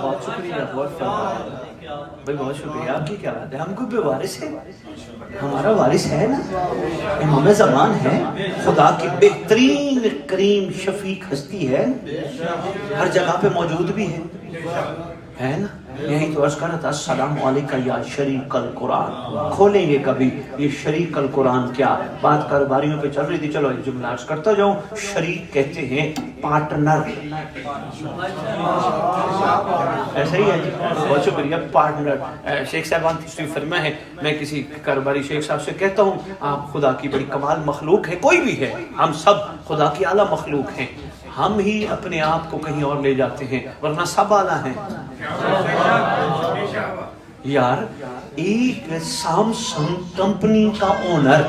بہت شکریہ، بھائی بہت شکریہ، آپ کی کیا بات ہے، ہم کوئی بے وارث ہے، ہمارا وارث ہے نا، امام زمان ہے، خدا کی بہترین کریم شفیق ہستی ہے، ہر جگہ پہ موجود بھی ہے نا۔ یہی تو عرض کرنا تھا، السلام علیکہ یا شریک القرآن۔ کھولیں گے کبھی یہ شریک القرآن کیا، بات کاروباریوں پہ چل رہی تھی، چلو ایک جملہ عرض کرتا جاؤں۔ شریک کہتے ہیں پارٹنر، ایسا ہی ہے جی، بہت شکریہ، پارٹنر۔ شیخ صاحبان تشریف فرما ہے، میں کسی کاروباری شیخ صاحب سے کہتا ہوں آپ خدا کی بڑی کمال مخلوق ہے، کوئی بھی ہے، ہم سب خدا کی اعلیٰ مخلوق ہیں، ہم ہی اپنے آپ کو کہیں اور لے جاتے ہیں، ورنہ سب اعلیٰ ہیں۔ یار ایک سیمسنگ کمپنی کا اونر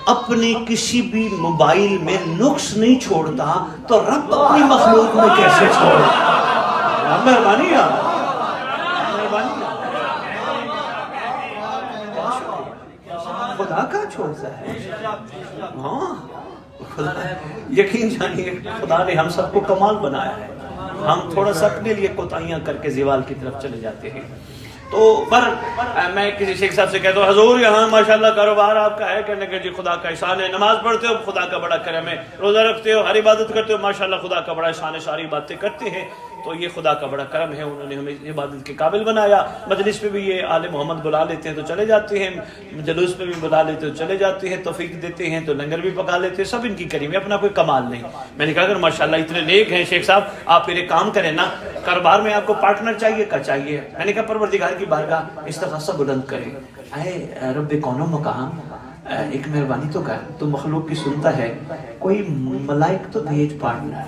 اپنے کسی بھی موبائل میں نقص نہیں چھوڑتا تو رب اپنی مخلوق میں کیسے چھوڑتا؟ مہربانی یار، مہربانی، خدا کا چھوڑتا ہے۔ ہاں یقین جانیے خدا نے ہم سب کو کمال بنایا ہے، ہم تھوڑا سا اپنے لیے کوتاہیاں کر کے زوال کی طرف چلے جاتے ہیں۔ تو پر میں کسی شیخ صاحب سے کہتا ہوں حضور یہاں ماشاءاللہ کاروبار آپ کا ہے، کہنے کہ جی خدا کا احسان ہے، نماز پڑھتے ہو خدا کا بڑا کرم ہے، روزہ رکھتے ہو، ہر عبادت کرتے ہو ماشاءاللہ خدا کا بڑا احسان ہے، ساری باتیں کرتے ہیں تو یہ خدا کا بڑا کرم ہے، انہوں نے ہمیں عبادت کے قابل بنایا۔ مجلس پہ بھی یہ آل محمد بلا لیتے ہیں تو چلے جاتے ہیں، جلوس پہ بھی بلا لیتے تو چلے جاتے ہیں، توفیق دیتے ہیں تو لنگر بھی پکا لیتے ہیں، سب ان کی کریم ہے، اپنا کوئی کمال نہیں۔ میں نے کہا اگر ماشاءاللہ اتنے نیک ہیں شیخ صاحب، آپ پھر ایک کام کریں نا، کاروبار میں آپ کو پارٹنر چاہیے کا چاہیے؟ میں نے کہا پروردگار کی بارگاہ استغاثہ بلند کریں، اے رب کون و مقام، ایک مہربانی تو کر، تو مخلوق کی سنتا ہے، کوئی ملائک تو بھیج پارٹنر،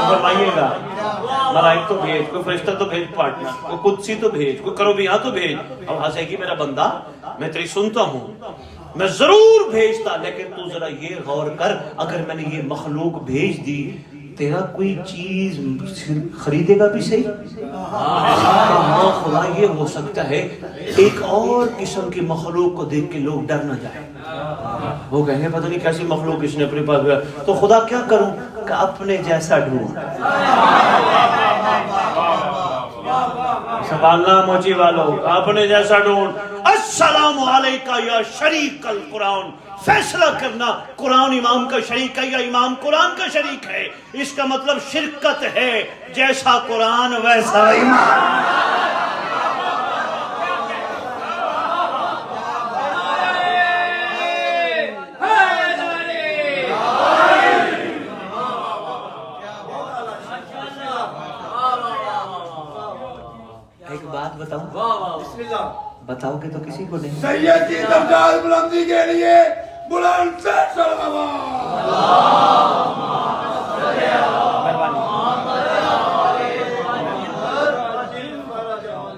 فرمائیے گا ملائک تو بھیج، کوئی فرشتہ تو بھیج پارٹنر، کوئی قدسی تو بھیج، کوئی کروبیاں تو بھیج۔ اب ہنسے گی میرا بندہ، میں تیری سنتا ہوں، میں ضرور بھیجتا، لیکن تو ذرا یہ غور کر، اگر میں نے یہ مخلوق بھیج دی تیرا کوئی چیز خریدے گا بھی صحیح؟ ہاں خدا یہ ہو سکتا ہے ایک اور قسم کی مخلوق کو دیکھ کے لوگ ڈر نہ جائیں، وہ کہیں گے پتہ نہیں کیسی مخلوق اس نے اپنے پاس گیا، تو خدا کیا کروں کہ اپنے جیسا ڈھونڈ۔ سبحاناللہ موچی والو، اپنے جیسا ڈھونڈ۔ السلام علیکہ یا شریک القرآن، فیصلہ کرنا قرآن امام کا شریک ہے یا امام قرآن کا شریک ہے، اس کا مطلب شرکت ہے، جیسا قرآن ویسا امام۔ ایک بات بتاؤں، بتاؤ کہ تو کسی کو نہیں، سید کی درجات بلندی کے لیے بلند سے سلام۔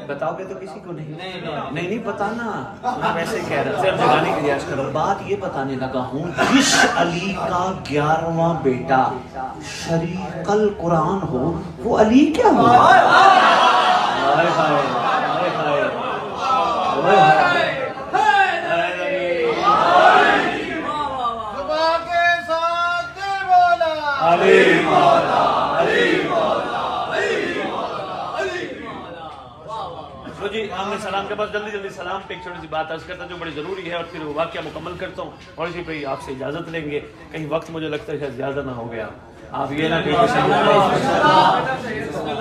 بتاؤ کہ تو کسی کو نہیں، نہیں بتانا، میں ویسے کہہ رہا صرف جگانے کی ریاض کرو، بات یہ بتانے لگا ہوں جس علی کا 11واں بیٹا شریک القرآن ہو وہ علی کیا ہو؟ ہائے ہائے ہائے ہائے صبح کے ساتھ بولا علی مولا علی تو جی ہم سلام کے بعد جلدی سلام پہ ایک چھوٹی سی بات عرض کرتا ہوں جو بڑی ضروری ہے اور پھر واقعہ مکمل کرتا ہوں اور اسی پہ آپ سے اجازت لیں گے، کہیں وقت مجھے لگتا ہے شاید زیادہ نہ ہو گیا، آپ یہ نہ کہیں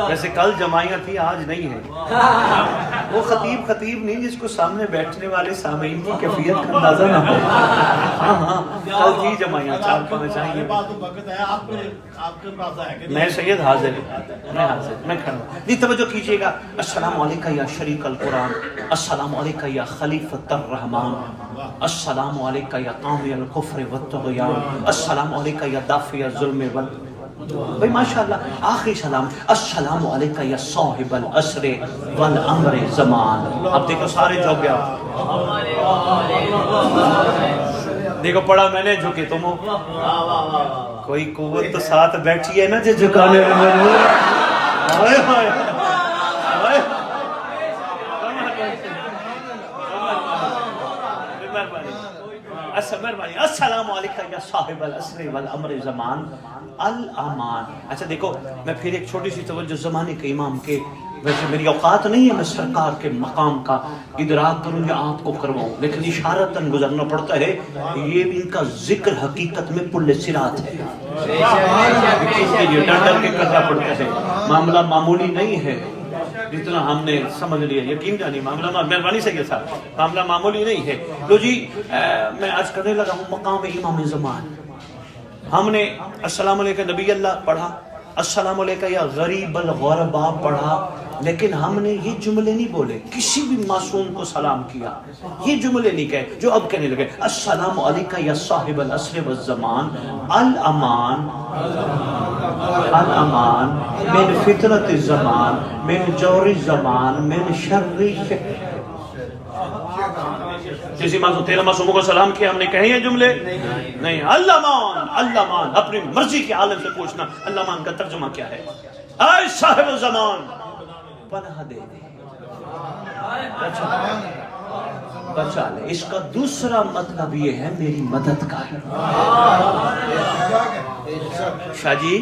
ویسے کل جمائیاں تھی آج نہیں ہے، وہ خطیب نہیں جس کو سامنے بیٹھنے والے سامعین کی کیفیت کا اندازہ نہ ہو. ہاں کل تھی جمعیاں 4-5 آئیں. میں سید حاضر میں کھڑا ہوں. جی توجہ کیجئے گا. السلام علیکم یا شریک القرآن، السلام علیکم یا خلیفۃ الرحمان، السلام علیکم یا قامی الکفر والطغیان، السلام علیکم یا دافع الظلم بھئی ماشاءاللہ. آخری سلام السلام علیکم یا صاحب العصر والامر زمان. اب دیکھو سارے جھک گیا. دیکھو پڑھا میں نے جھکے تم ہو. کوئی قوت تو ساتھ بیٹھی ہے نا جو جھکانے میں مجبور. السلام علیکم یا صاحب العصر والامر زمان الامان. اچھا دیکھو میں پھر ایک چھوٹی سی توجہ زمانے کے امام کے، ویسے میری اوقات نہیں ہے میں سرکار کے مقام کا ادراک کروں یا آپ کو کرواؤں، لیکن اشارتاً گزرنا پڑتا ہے. یہ ان کا ذکر حقیقت میں پل صراط ہے، ڈر ڈر کے کرنا پڑتا ہے. معاملہ معمولی نہیں ہے جتنا ہم نے سمجھ لیا. یقین جانی معاملہ مہربانی سے یہ صاحب معاملہ معمولی نہیں ہے. تو جی میں آج کرنے لگا ہوں مقام امام زمان. ہم نے السلام علیکم نبی اللہ پڑھا، السلام علیکم یا غریب الغربا پڑھا، لیکن ہم نے یہ جملے نہیں بولے. کسی بھی معصوم کو سلام کیا یہ جملے نہیں کہے جو اب کہنے لگے. السلام علیکم یا صاحب العصر والزمان الامان الامان من فتنة الزمان من جور الزمان من شر. کسی معصوم 13 معصوموں کو سلام کیا ہم نے کہے یہ جملے نہیں. اللہ مان اپنی مرضی کے عالم سے پوچھنا اللہ مان کا ترجمہ کیا ہے. اے صاحب الزمان پناہ دے بچا لے. اس کا دوسرا مطلب یہ ہے میری مدد کا. شاہ جی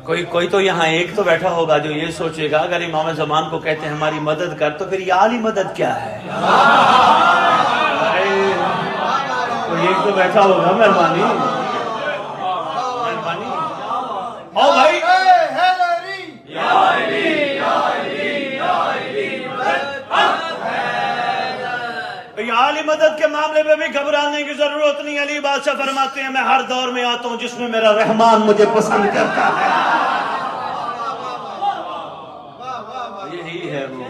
کوئی تو یہاں ایک تو بیٹھا ہوگا جو یہ سوچے گا اگر امام زمان کو کہتے ہیں ہماری مدد کر تو پھر یہ عالی مدد کیا ہے. کوئی ایک تو بیٹھا ہوگا. مہربانی او بھائی عالی مدد کے معاملے میں بھی گھبرانے کی ضرورت نہیں. علی بادشاہ فرماتے ہیں میں ہر دور میں آتا ہوں جس میں میرا رحمان مجھے پسند کرتا ہے. یہی ہے وہ.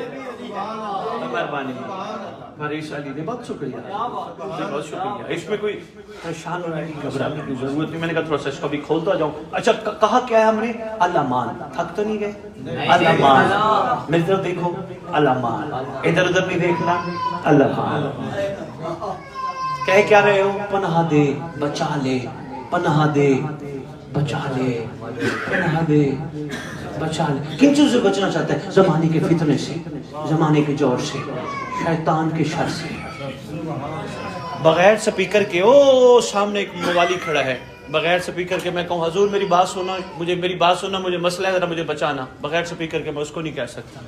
مہربانی فاریس علی نے بہت شکریہ بہت شکریہ. اس میں کوئی پریشان ہونے کی گھبرانے کی ضرورت نہیں. میں نے کہا تھوڑا سا اس کو بھی کھولتا جاؤں. اچھا کہا کیا ہے ہم نے اللہ مان. تھک تو نہیں گئے. اللہ مان میری طرف دیکھو. اللہ مان ادھر ادھر نہیں دیکھنا. اللہ مان کہہ کیا رہے ہو. پناہ دے بچا لے پناہ دے بچا لے پناہ دے بچا لے. کن چیز سے بچنا چاہتا ہے؟ زمانے کے فتنے سے، زمانے کے جور سے، شیطان کے شر سے. بغیر سپیکر کے او سامنے ایک موالی کھڑا ہے. بغیر سپیکر کے میں کہوں حضور میری بات سننا مجھے مسئلہ ہے ذرا مجھے بچانا. بغیر سپیکر کے میں اس کو نہیں کہہ سکتا.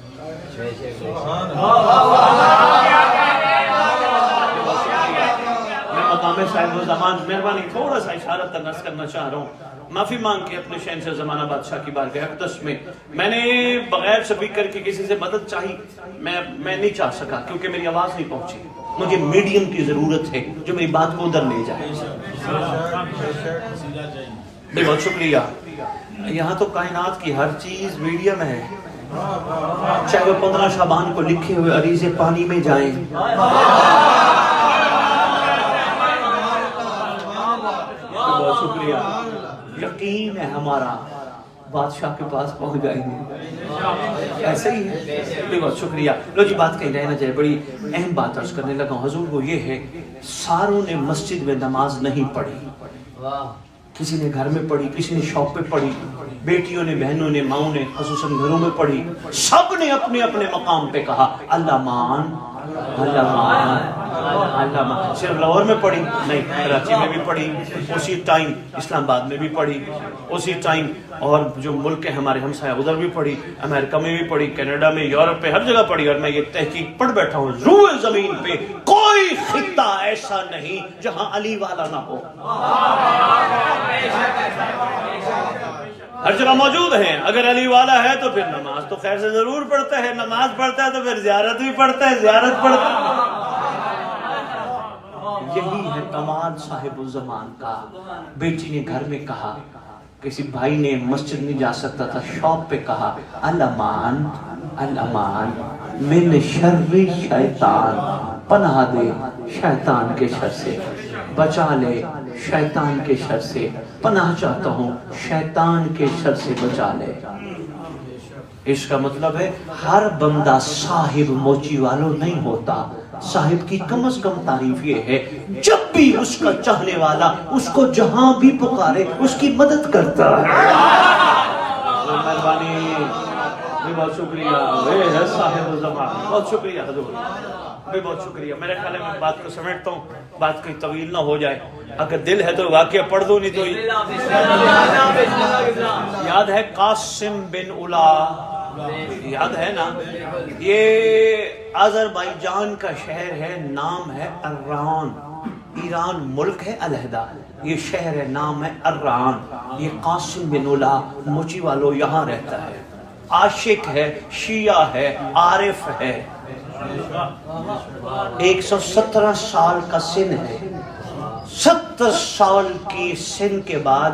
میں مقام صاحب الزمان مہربانی تھوڑا سا اشارہ تنس کرنا چاہ رہا ہوں. معافی مانگ کے اپنے شہنشاہ زمانہ بادشاہ کی بارگاہ اقدس میں میں نے بغیر سپیکر کے کسی سے مدد چاہی. میں نہیں چاہ سکا کیونکہ میری آواز نہیں پہنچی. مجھے میڈیم کی ضرورت ہے جو میری بات کو ادھر لے جائے. بہت شکریہ. یہاں تو کائنات کی ہر چیز میڈیم ہے. چاہے وہ 15 شعبان کو لکھے ہوئے عریضے پانی میں جائیں. بہت شکریہ. یقین ہے ہمارا بادشاہ کے پاس پہنچ جائیں گے. ایسے ہی ہے. بہت شکریہ. لو جی بات کہیں رہنا چاہے بڑی اہم بات عرض کرنے لگا ہوں حضور. وہ یہ ہے ساروں نے مسجد میں نماز نہیں پڑھی. کسی نے گھر میں پڑھی، کسی نے شاپ پہ پڑھی، بیٹیوں نے، بہنوں نے، ماؤں نے خصوصاً گھروں میں پڑھی. سب نے اپنے اپنے مقام پہ کہا اللہ مان اللہ مان اللہ مان. صرف لاہور میں پڑھی نہیں، کراچی میں بھی پڑھی اسی ٹائم، اسلام آباد میں بھی پڑھی اسی ٹائم، اور جو ملک ہے ہمارے ہمسایہ ادھر بھی پڑھی، امریکہ میں بھی پڑھی، کینیڈا میں، یورپ پہ، ہر جگہ پڑھی. اور میں یہ تحقیق پڑھ بیٹھا ہوں روئے زمین پہ کوئی خطہ ایسا نہیں جہاں علی والا نہ ہو. ہر جگہ موجود ہیں. اگر علی والا ہے تو پھر نماز تو خیر سے ضرور پڑھتا ہے, نماز پڑھتا ہے تو پھر زیارت بھی پڑھتا ہے, زیارت پڑھتا ہے. یہی ہے کمال صاحب الزمان کا. بیٹی نے گھر میں کہا, کسی بھائی نے مسجد نہیں جا سکتا تھا, شاپ پہ کہا الامان الامان من شر شیطان, پناہ دے شیطان کے شر سے, بچا لے شیطان کے شر سے, پناہ چاہتا ہوں شیطان کے شر سے بچا لے. اس کا مطلب ہے ہر بندہ صاحب موچی والو نہیں ہوتا. صاحب کی کم از کم تعریف یہ ہے جب بھی اس کا چاہنے والا اس کو جہاں بھی پکارے اس کی مدد کرتا ہے. مہربانی, بہت شکریہ صاحب الزمان, بہت شکریہ حضور, بہت شکریہ. میرے خیال ہے میں بات کو سمیٹتا ہوں, بات کوئی طویل نہ ہو جائے. اگر دل ہے تو واقعہ پڑھ دو, نہیں تو یاد ہے قاسم بن اولا, یاد ہے نا, یہ آذربائیجان کا شہر ہے, نام ہے اران. ایران ملک ہے علیحدہ, یہ شہر ہے نام ہے اران. یہ قاسم بن اولا موچی والو یہاں رہتا ہے, عاشق ہے, شیعہ ہے, عارف ہے. 117 سال کا سن ہے. 70 سال کی سن کے بعد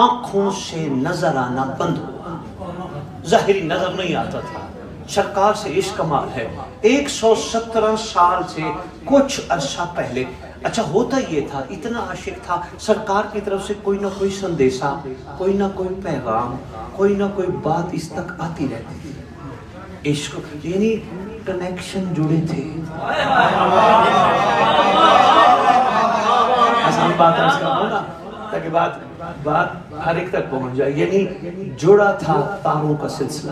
آنکھوں سے نظر آنا بند ہوا, ظاہری نظر نہیں آتا تھا. سرکار سے اس کمال ہے 117 سال سے کچھ عرصہ پہلے. اچھا ہوتا یہ تھا, اتنا عاشق تھا, سرکار کی طرف سے کوئی نہ کوئی سندیشہ, کوئی نہ کوئی پیغام, کوئی نہ کوئی بات اس تک آتی رہتی تھی. عشق یعنی کنیکشن جڑے تھے. آسان بات ہے نا, تاکہ بات ہر ایک تک پہنچ جائے. یعنی جڑا تھا تاروں کا سلسلہ,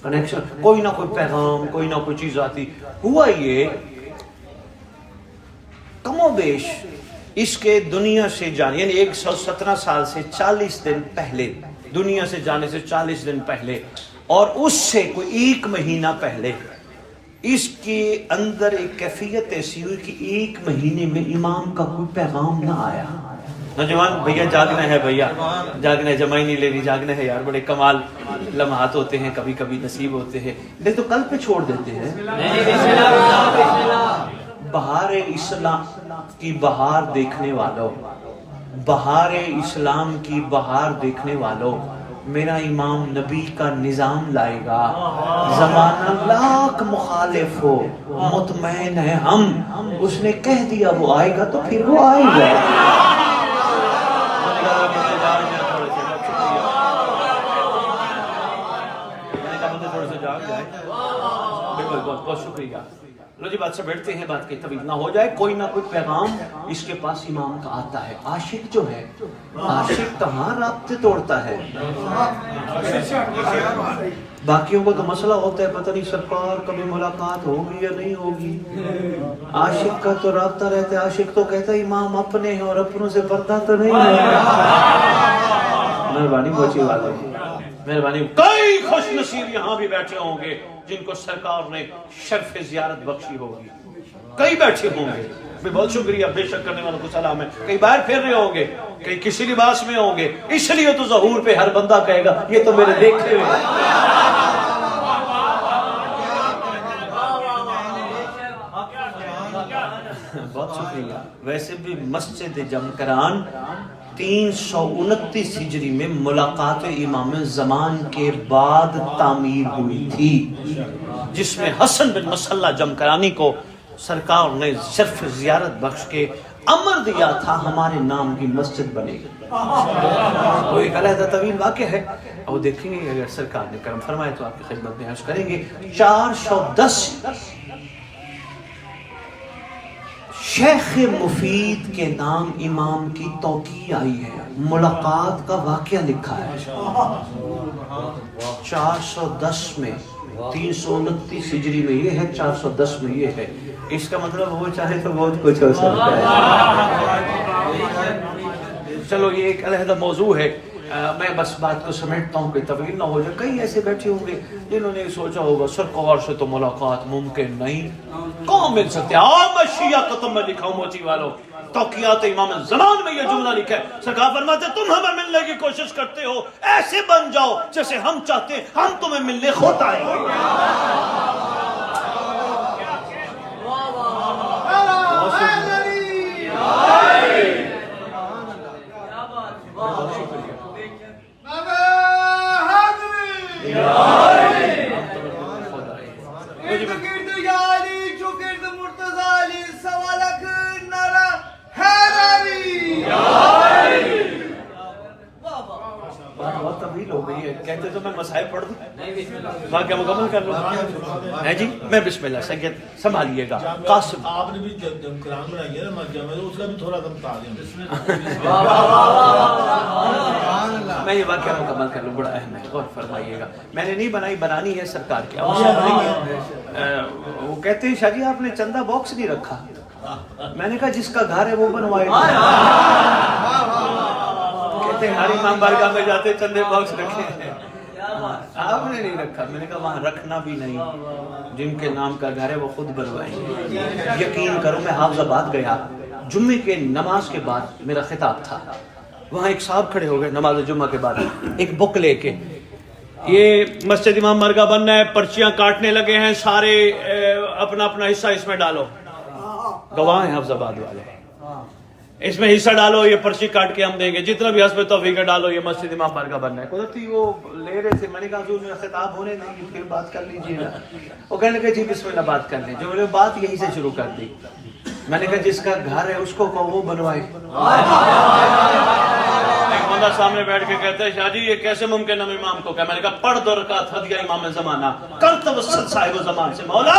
کنیکشن, کوئی نہ کوئی پیغام, کوئی نہ کوئی چیز آتی. ہوا یہ کم و بیش اس کے دنیا سے جانے, یعنی 117 سال سے 40 دن پہلے, دنیا سے جانے سے 40 دن پہلے, اور اس سے کوئی 1 مہینہ پہلے اس کے اندر ایک کیفیت ایسی ہوئی کہ 1 مہینے میں امام کا کوئی پیغام نہ آیا. نوجوان بھیا جاگنا ہے, بھیا جاگنا ہے, جمائی نہیں لینی, جاگنا ہے یار. بڑے کمال لمحات ہوتے ہیں, کبھی کبھی نصیب ہوتے ہیں, نہیں تو کل پہ چھوڑ دیتے ہیں. بہار اسلام کی بہار دیکھنے والوں, بہار اسلام کی بہار دیکھنے والوں, میرا امام نبی کا نظام لائے گا. زمانہ لاکھ مخالف ہو, مطمئن ہے ہم, اس نے کہہ دیا وہ آئے گا تو پھر وہ آئے گا. بہت شکریہ. لو جی بات سے بیٹھتے ہیں, بات کی طویل نہ ہو جائے. کوئی نہ کوئی پیغام اس کے پاس امام کا آتا ہے. عاشق جو ہے, عاشق کہاں رابطے توڑتا ہے. باقیوں کو تو مسئلہ ہوتا ہے, پتہ نہیں سرکار کبھی ملاقات ہوگی یا نہیں ہوگی. عاشق کا تو رابطہ رہتا ہے. عاشق تو کہتا ہے امام اپنے ہیں اور اپنوں سے پردہ تو نہیں ہے. مہربانی بچی والے, مہربانی. کئی خوش نصیب یہاں بھی بیٹھے ہوں گے جن کو سرکار نے شرف زیارت بخشی ہوگی, کئی بیٹھے ہوں گے. بہت شکریہ, بے شک کرنے والوں کو سلام ہے. کئی باہر پھر رہے ہوں گے, کئی کسی لباس میں ہوں گے, اس لیے تو ظہور پہ ہر بندہ کہے گا یہ تو میرے دیکھے ہوئے. بہت شکریہ. ویسے بھی مسجد جمکران 329 ہجری میں ملاقات امام زمان کے بعد تعمیر ہوئی تھی, جس میں حسن بن مسلح جمکرانی کو سرکار نے شرف زیارت بخش کے امر دیا تھا ہمارے نام کی مسجد بنے گی. وہ ایک علیحدہ طویل واقعہ ہے, اور دیکھیں گے اگر سرکار نے کرم فرمائے تو آپ کی خدمت میں عرض کریں گے. 410 شیخ مفید کے نام امام کی توقیع آئی ہے, ملاقات کا واقعہ لکھا ہے 410 میں, 329 ہجری میں یہ ہے, 410 میں یہ ہے. اس کا مطلب وہ چاہے تو بہت کچھ ہو سکتا ہے. چلو یہ ایک علیحدہ موضوع ہے. میں بس بات کو سمیٹتا ہوں کہ طویل نہ ہو جائے. کئی ایسے بیٹھے ہوں گے جنہوں نے سوچا ہوگا سرکار سے تو ملاقات ممکن نہیں, کون مل سکتے ہیں. میں شیعہ ختم میں لکھا ہوں موچی والوں, توقیات امام زمان میں یہ جملہ لکھا ہے. سرکار فرماتے تم ہمیں ملنے کی کوشش کرتے ہو, ایسے بن جاؤ جیسے ہم چاہتے ہیں, ہم تمہیں ملنے خود آئیں گے. بہت طویل ہو گئی ہے, کہتے تو میں مسائل پڑھ دوں, واقعہ مکمل کر لوں. ہے جی, میں بسم اللہ. سید سنبھالیے گا. قاسم آپ نے بھی جب قرآن بنائی ہے نا مجمع میں, اس کا بھی تھوڑا سا بتا دیں. میں یہ واقعہ مکمل کر لوں, بڑا اہم ہے, غور فرمائیے گا. میں نے نہیں بنائی, بنانی ہے سرکار کی. وہ کہتے ہیں شاہ جی آپ نے چندہ باکس نہیں رکھا. میں نے کہا جس کا گھر ہے وہ بنوائے. کہتے ہیں ہر امام بارگاہ میں جاتے چندے باکس رکھے ہیں, آپ نے نہیں رکھا. میں نے کہا وہاں رکھنا بھی نہیں, جن کے نام کا گھر ہے وہ خود بنوائیں. یقین کرو میں حافظ آباد گیا, جمعے کے نماز کے بعد میرا خطاب تھا. وہاں ایک صاحب کھڑے ہو گئے نماز جمعہ کے بعد, ایک بک لے کے, یہ مسجد امام بارگاہ بننا ہے, پرچیاں کاٹنے لگے ہیں سارے, اپنا اپنا حصہ اس میں ڈالو. گواہ ہیں حافظ آباد والے, اس میں حصہ ڈالو, یہ پرچی کاٹ کے ہم دیں گے, جتنا بھی حسب توفیق ڈالو, یہ مسجد امام بارگاہ بننا ہے. قدرتی وہ لے رہے تھے, میں نے کہا حضور میرا خطاب ہونے نہیں, پھر بات کر لیجیے نا. وہ کہنے لگے جی بسم اللہ بات کر لیں. جو میں نے بات یہی سے شروع کر دی. میں نے کہا جس کا گھر ہے اس کو وہ بنوائے. ایک بندہ سامنے بیٹھ کے کہتا ہے شاہ جی یہ کیسے ممکن ہے امام کو کہ. میں نے کہا پڑھ 2 رکعت ہدیہ امام زمانہ, کر توسل صاحب زمان سے, مولا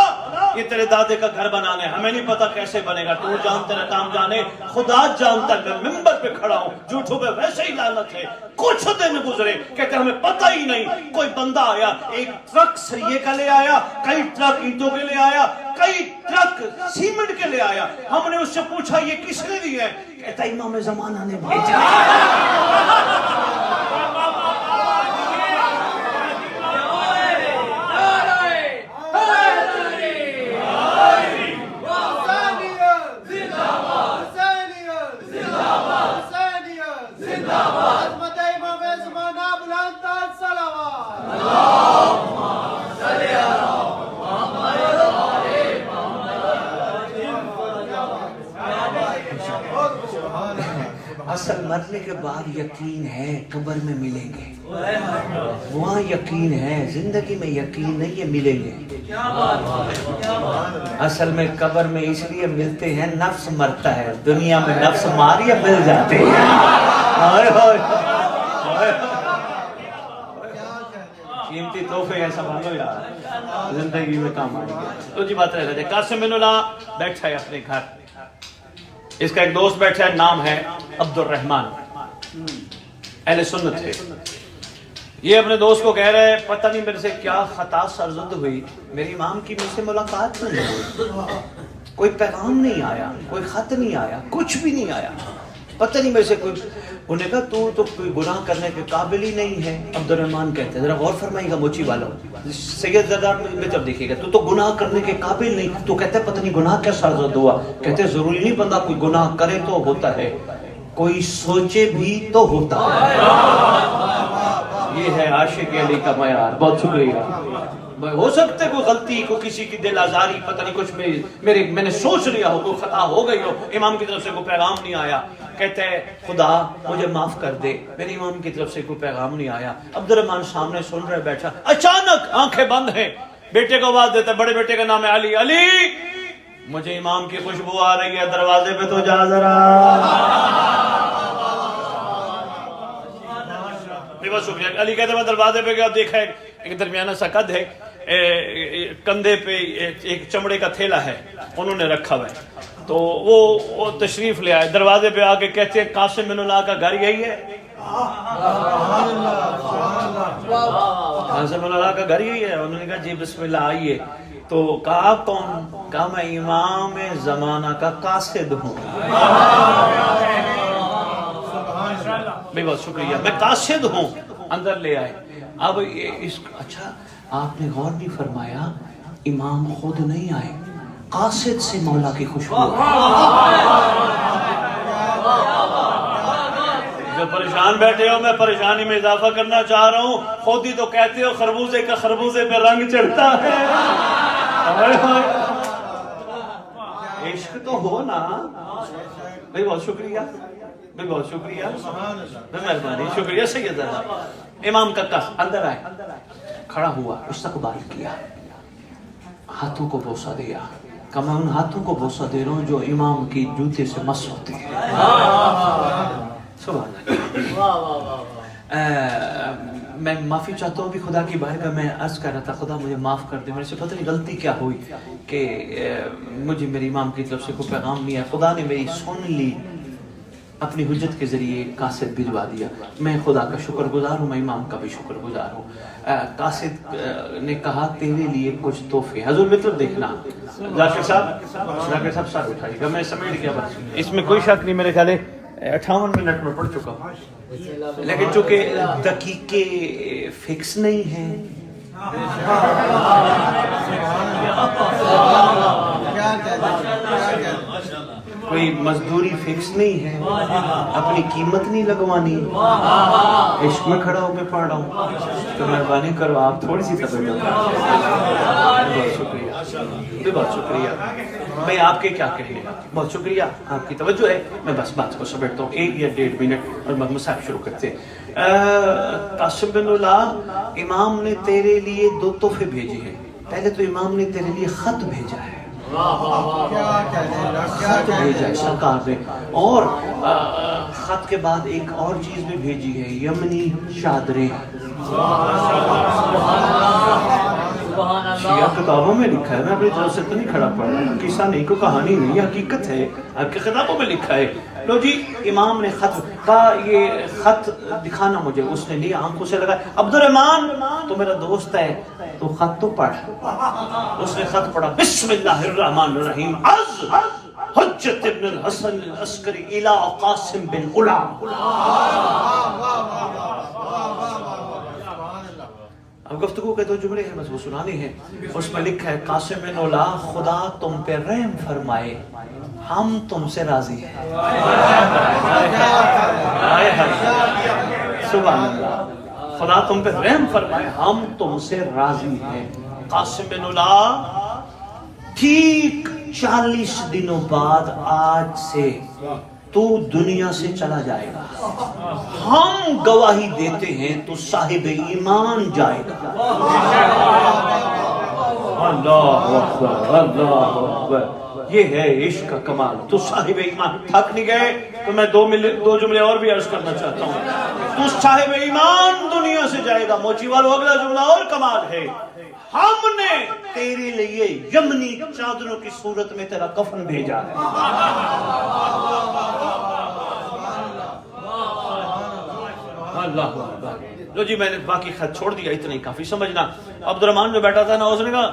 یہ تیرے دادے کا گھر بنانے, ہمیں نہیں پتا کیسے بنے گا, تو جانتے نہ کام جانے, خدا جانتا ہے. میں ممبر پہ کھڑا ہوں, جھوٹوں پہ ویسے ہی لعنت ہے. کچھ دن گزرے, کہتے ہمیں پتہ ہی نہیں, کوئی بندہ آیا, ایک ٹرک سریے کا لے آیا, کئی ٹرک اینٹوں کے لے آیا, کئی ٹرک سیمنٹ کے لے آیا. ہم نے اس سے پوچھا یہ کس نے دی ہے, کہتا امام زمانہ نے بھیجا. اصل مرنے کے بعد یقین ہے قبر میں ملیں گے, وہاں یقین ہے, زندگی میں یقین نہیں ہے ملیں گے. اصل میں قبر میں اس لیے ملتے ہیں, نفس مرتا ہے, دنیا میں نفس ماریے مل جاتے ہیں. قیمتی تحفے ایسا مانو یار, زندگی میں کام آئیں گے. تو جی بات رہ جائے. قاسم بن اللہ بیٹھا ہے اپنے گھر, اس کا ایک دوست بیٹھا ہے, نام ہے عبد الرحمن, اہل سنت ہے. یہ اپنے دوست کو کہہ رہے ہیں پتہ نہیں میرے سے کیا خطا سرزد ہوئی, میری امام کی مجھ سے ملاقات نہیں ہوئی, کوئی پیغام نہیں آیا, کوئی خط نہیں آیا, کچھ بھی نہیں آیا, پتہ نہیں میرے سے کوئی. انہوں نے کہا تو کوئی گناہ کرنے کے قابل ہی نہیں ہے. عبد الرحمن کہتے ہیں, ذرا غور فرمائیے گا موچی والوں, سید زردار میں جب دیکھیے گا تو گناہ کرنے کے قابل نہیں. تو کہتے ہیں پتہ نہیں گناہ کیا سرزد ہوا. کہتے ہیں ضروری نہیں بندہ کوئی گناہ کرے تو ہوتا ہے, کوئی سوچے بھی تو ہوتا ہے. یہ ہے عاشق علی کا معیار. بہت شکریہ. ہو سکتا ہے کوئی غلطی, کوئی کسی کی دل آزاری, پتہ نہیں کچھ میں نے سوچ لیا ہو, کوئی خطا ہو گئی ہو, امام کی طرف سے کوئی پیغام نہیں آیا. کہتے ہیں خدا مجھے معاف کر دے, میرے امام کی طرف سے کوئی پیغام نہیں آیا. عبد الرحمن سامنے سن رہے بیٹھا, اچانک آنکھیں بند ہیں, بیٹے کو آواز دیتا ہے, بڑے بیٹے کا نام ہے علی, علی مجھے امام کی خوشبو آ رہی ہے, دروازے پہ تو جا ذرا. علی کہتے ہیں میں دروازے پہ گیا, دیکھا ایک درمیانہ سا قد ہے, کندھے پہ ایک چمڑے کا تھیلا ہے انہوں نے رکھا ہوا ہے. تو وہ تشریف لے آئے, دروازے پہ آ کے کہتے ہیں قاسم بن اللہ کا گھر یہی ہے. قاسم بن اللہ کا گھر یہی ہے. انہوں نے کہا جی بسم اللہ آئیے. تو کہا کون؟ کہا میں امام زمانہ کا قاصد ہوں. بے بہت شکریہ. میں قاصد ہوں, اندر لے آئے. اب اس اچھا آپ نے غور نہیں فرمایا, امام خود نہیں آئے, قاصد سے مولا کی خوشبو. جو پریشان بیٹھے ہو, میں پریشانی میں اضافہ کرنا چاہ رہا ہوں. خود ہی تو کہتے ہو خربوزے کا خربوزے پہ رنگ چڑھتا ہے. عشق تو ہو نا. بھائی بہت شکریہ, بھائی بہت شکریہ, مہربانی, شکریہ سید. امام کا کس اندر آئے, کھڑا ہوا, استقبال کیا, ہاتھوں کو بوسہ دیا. کہ میں ان ہاتھوں کو بوسہ دے رہا ہوں جو امام کی جوتے سے مس ہوتے ہیں. سبحان اللہ. میں معافی چاہتا ہوں بھی خدا کی بارگاہ میں عرض کر رہا تھا, خدا مجھے معاف کر دے, میرے سے پتہ نہیں غلطی کیا ہوئی کہ مجھے میری امام کی طرف سے کوئی پیغام نہیں ہے. خدا نے میری سن لی, اپنی حجت کے ذریعے قاصد بھجوا دیا. میں خدا کا شکر گزار ہوں, میں امام کا بھی شکر گزار ہوں. قاصد نے کہا تیرے لیے کچھ تحفے. حضور مطلب دیکھنا, ذاکر صاحب ساتھ اٹھائیے گا. میں سمیٹ گیا بس, اس میں کوئی شک نہیں. میرے خیال ہے 58 منٹ میں پڑھ چکا ہوں, لیکن چونکہ دقیقے فکس نہیں ہیں, کوئی مزدوری فکس نہیں ہے, اپنی قیمت نہیں لگوانی, عشق میں کھڑا ہو کے پڑھ رہا ہوں, تو مہربانی کرو آپ تھوڑی سی توجہ. بہت شکریہ, بہت شکریہ. میں آپ کے کیا کہنے, بہت شکریہ, آپ کی توجہ ہے. میں بس بات کو سمیٹتا ہوں 1 یا 1.5 منٹ اور مصاحب شروع کرتے ہیں. قاسم بن اللہ, امام نے تیرے لیے 2 تحفے بھیجے ہیں. پہلے تو امام نے تیرے لیے خط بھیجا ہے, خط بھیجا ہے سرکار نے, اور خط کے بعد ایک اور چیز بھی بھیجی ہے, یمنی چادریں. شیعہ کتابوں میں لکھا ہے, میں اپنی طرف سے تو نہیں کھڑا پڑ رہا, قصہ نہیں, کوئی کہانی نہیں, یہ حقیقت ہے, آپ کی کتابوں میں لکھا ہے. لو جی, امام نے خط کہا, یہ خط دکھانا مجھے. اس نے لیا, آنکھوں سے لگا. عبد الرحمن تو میرا دوست ہے, تو خط تو پڑھ. اس نے خط پڑھا, بسم اللہ الرحمن الرحیم, از حجت ابن الحسن العسکری الى قاسم بن علا. اب گفتگو کے 2 جملے ہیں, بس وہ سنانے ہیں. اس میں لکھا ہے, قاسم بن علا, خدا تم پہ رحم فرمائے, ہم تم سے راضی ہیں. سبحان اللہ. خدا تم پہ رحم فرمائے, ہم تم سے راضی ہیں. قاسم بن علا, ٹھیک 40 دنوں بعد آج سے تو دنیا سے چلا جائے گا. ہم گواہی دیتے ہیں تو صاحب ایمان جائے گا. اللہ اکبر, اللہ اکبر. یہ ہے عشق کا کمال. تو صاحب ایمان. تھک نہیں گئے تو میں 2 جملے اور بھی عرض کرنا چاہتا ہوں. تو صاحب ایمان دنیا سے جائے گا. موچی والو, اگلا جملہ اور کمال ہے, ہم نے تیرے لیے یمنی چادروں کی صورت میں تیرا کفن بھیجا ہے. اللہ اکبر. لو جی, میں نے باقی خط چھوڑ دیا, اتنا ہی کافی سمجھنا. عبد الرحمن جو بیٹھا تھا نا, اس نے کہا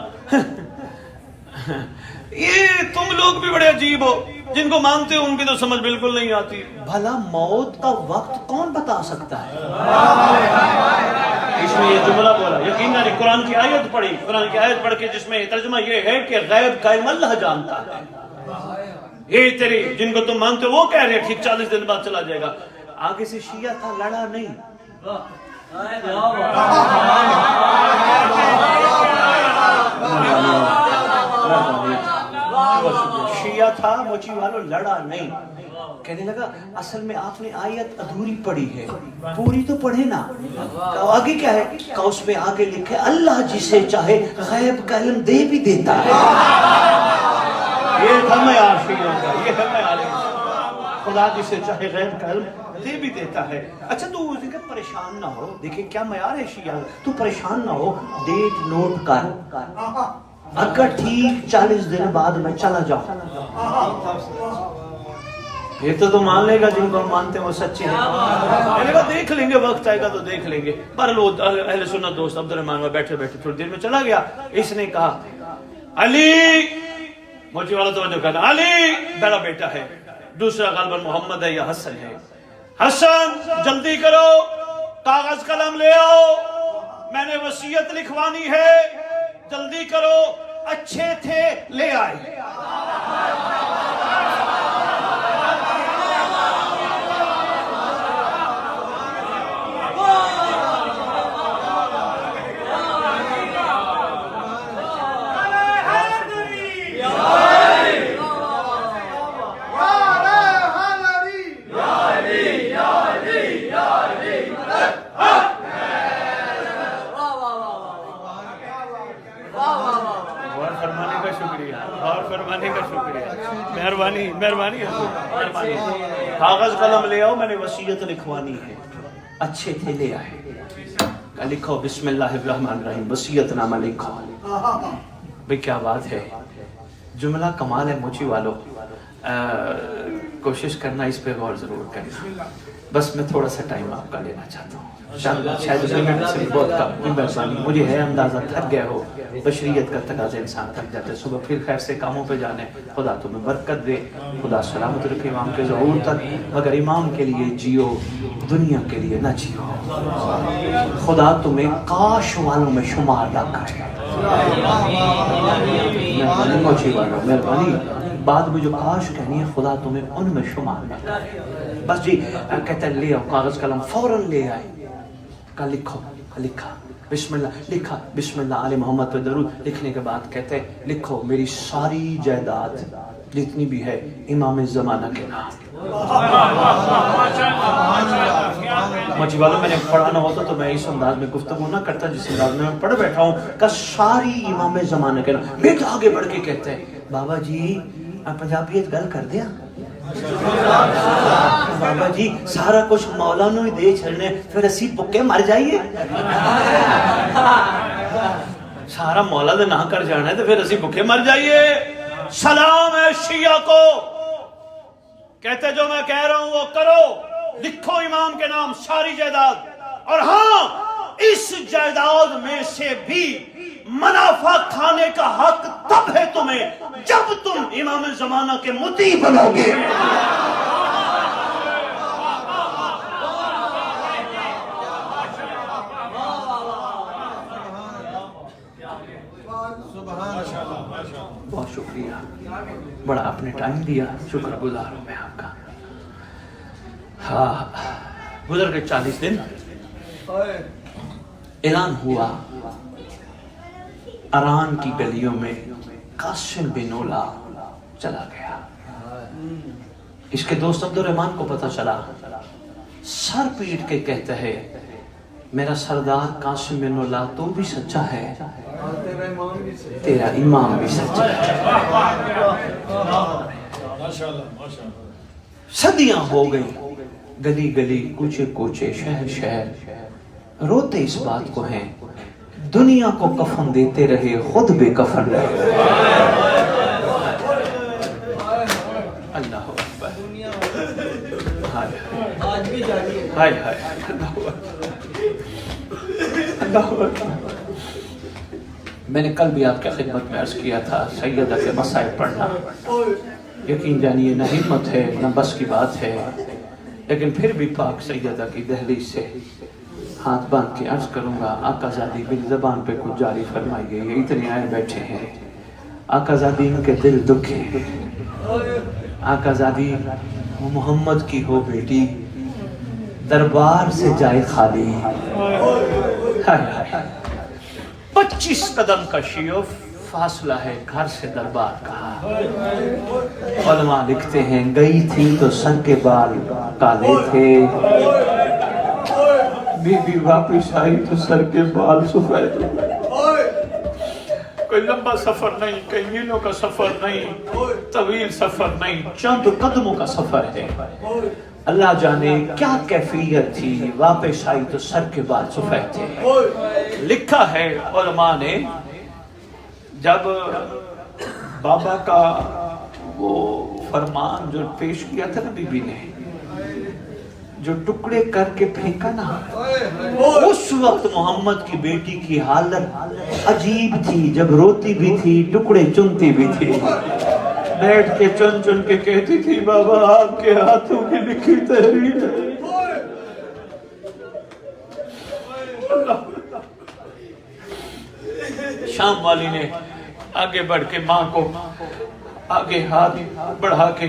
یہ تم لوگ بھی بڑے عجیب ہو, جن کو مانتے ہو ان کی تو سمجھ بالکل نہیں آتی. بھلا موت کا وقت کون بتا سکتا ہے؟ اس میں یہ جملہ بولا, یقیناً قرآن کی آیت پڑھی, قرآن کی آیت پڑھ کے جس میں ترجمہ یہ ہے کہ غیب کا علم اللہ جانتا ہے. یہ تیری جن کو تم مانتے ہو وہ کہہ رہے ٹھیک 40 دن بعد چلا جائے گا. آگے سے شیعہ تھا, لڑا نہیں. شیعہ تھا, موچی والو, لڑا نہیں. کہنے لگا اصل میں آپ نے آیت ادھوری پڑھی ہے, پوری تو پڑھے نا. آگے کیا ہے؟ کہ اس میں آگے لکھے اللہ جسے چاہے غیب کا علم دے بھی دیتا ہے. یہ تھا معیار شیعہ کا, یہ ہے معیار. خدا جسے چاہے غیب کا علم دے بھی دیتا ہے. اچھا تو پریشان نہ ہو, دیکھیں کیا معیار ہے شیعہ. تو پریشان نہ ہو, ڈیٹ نوٹ کر. اگر ٹھیک 40 دن بعد میں چلا جاؤں, یہ تو مان لے گا جن کو ہم مانتے ہیں وہ سچے ہیں. دیکھ لیں گے, وقت آئے گا تو دیکھ لیں گے. پر لوگ اہل سنت دوست عبد الرحمن میں بیٹھے بیٹھے تھوڑی دیر میں چلا گیا. اس نے کہا علی, موچی والا توجہ کرنا, علی بڑا بیٹا ہے, دوسرا غالباً محمد ہے یا حسن ہے. حسن جلدی کرو، کاغذ قلم لے آؤ، میں نے وصیت لکھوانی ہے، جلدی کرو۔ اچھے تھے لے آئے۔ مہربانی مہربانی مہربانی، کاغذ قلم لے آؤ، میں نے وصیت لکھوانی ہے۔ اچھے تھے لے آئے۔ لکھو بسم اللہ الرحمن الرحیم، وصیت نامہ لکھو۔ بھئی کیا بات ہے، جملہ کمال ہے موچی والو، کوشش کرنا اس پہ غور ضرور کرنا۔ بس میں تھوڑا سا ٹائم آپ کا لینا چاہتا ہوں، شاید منٹ سے بہت کم، مہربانی، مجھے ہے اندازہ تھک گئے ہو، بشریت کا تقاضا انسان تھک جاتا ہے، صبح پھر خیر سے کاموں پہ جانے، خدا تمہیں برکت دے، خدا سلامت رکھے امام کے ظہور تک، مگر امام کے لیے جیو، دنیا کے لیے نہ جیو، خدا تمہیں کاش والوں میں شمار نہ کرے۔ مہربانی موچی والوں، مہربانی، بعد میں جو کاش کہنی ہے خدا تمہیں ان میں شمار نہ کرے۔ بس جی کہتا ہے لے آؤ کاغذ قلم، فوراً لے آئے۔ کہا لکھو، لکھا بسم اللہ، لکھا بسم اللہ آل محمد پہ درود، لکھنے کے بعد کہتے ہیں لکھو میری ساری جائیداد جتنی بھی ہے امام زمانہ کے نام۔ مجھے والوں میں نے پڑھانا ہوتا تو میں اس انداز میں گفتگو نہ کرتا جس انداز میں پڑھ بیٹھا ہوں، کہ ساری امام زمانہ کے نام۔ پھر آگے بڑھ کے کہتے ہیں بابا جی پنجابیت گل کر دیا، بابا جی سارا کچھ مولا نو ہی دے چھڑنے، پھر اسی بکے مر جائیے، سارا مولا دے نہ کر جانا ہے تو پھر اسی بکے مر جائیے۔ سلام ہے شیعہ کو، کہتے جو میں کہہ رہا ہوں وہ کرو، لکھو امام کے نام ساری جائیداد، اور ہاں اس جائیداد میں سے بھی منافع کھانے کا حق تب ہے تمہیں جب تم امام زمانہ کے مطیع بنو گے۔ بہت شکریہ، بڑا آپ نے ٹائم دیا، شکر گزار ہوں میں آپ کا۔ ہاں گزر کے 40 دن اعلان ہوا، اران کی گلیوں میں قاسم بن اولا چلا گیا۔ اس کے دوست عبد الرحمن کو پتہ چلا، سر پیٹ کے کہتا ہے میرا سردار قاسم بن اولا تو بھی سچا ہے، تیرا امام بھی سچا ہے۔ صدیاں ہو گئی، گلی گلی کوچے کوچے شہر شہر روتے اس بات کو ہیں، دنیا کو کفن دیتے رہے خود بے کفن رہے۔ اللہ اکبر، ہائے ہائے ہائے، اللہ اکبر۔ میں نے کل بھی آپ کے خدمت میں عرض کیا تھا سیدہ کے مصائب پڑھنا یقین جانیے نہ ہمت ہے نہ بس کی بات ہے، لیکن پھر بھی پاک سیدہ کی دہلیز سے ہاتھ باندھ کے عرض کروں گا، آقا زادی بل زبان پہ کچھ جاری فرمائیے، یہ اتنے آئے بیٹھے ہیں، آقا زادی ان کے دل دکھے، آقا زادی محمد کی ہو بیٹی، دربار سے جائے خالی، 25 قدم کا شیوف فاصلہ ہے گھر سے دربار کا۔ علماء لکھتے ہیں گئی تھی تو سر کے بال کالے تھے، بی بی واپس آئی تو سر کے بال سفید۔ کوئی لمبا سفر نہیں، کئی میلوں کا سفر نہیں، طویل سفر نہیں، چند قدموں کا سفر ہے۔ اللہ جانے کیا کیفیت تھی، واپس آئی تو سر کے بال سفید تھے۔ لکھا ہے علماء نے جب بابا کا وہ فرمان جو پیش کیا تھا نا بی بی نے، جو ٹکڑے کر کے پھینکا نا، اس وقت محمد کی بیٹی کی حالت عجیب تھی، جب روتی بھی تھی ٹکڑے چنتی بھی تھی، بیٹھ کے چن چن کے کہتی تھی بابا آپ کے ہاتھوں کی لکھی تحریر ہے، شام والی نے آگے بڑھ کے ماں کو آگے ہاتھ بڑھا کے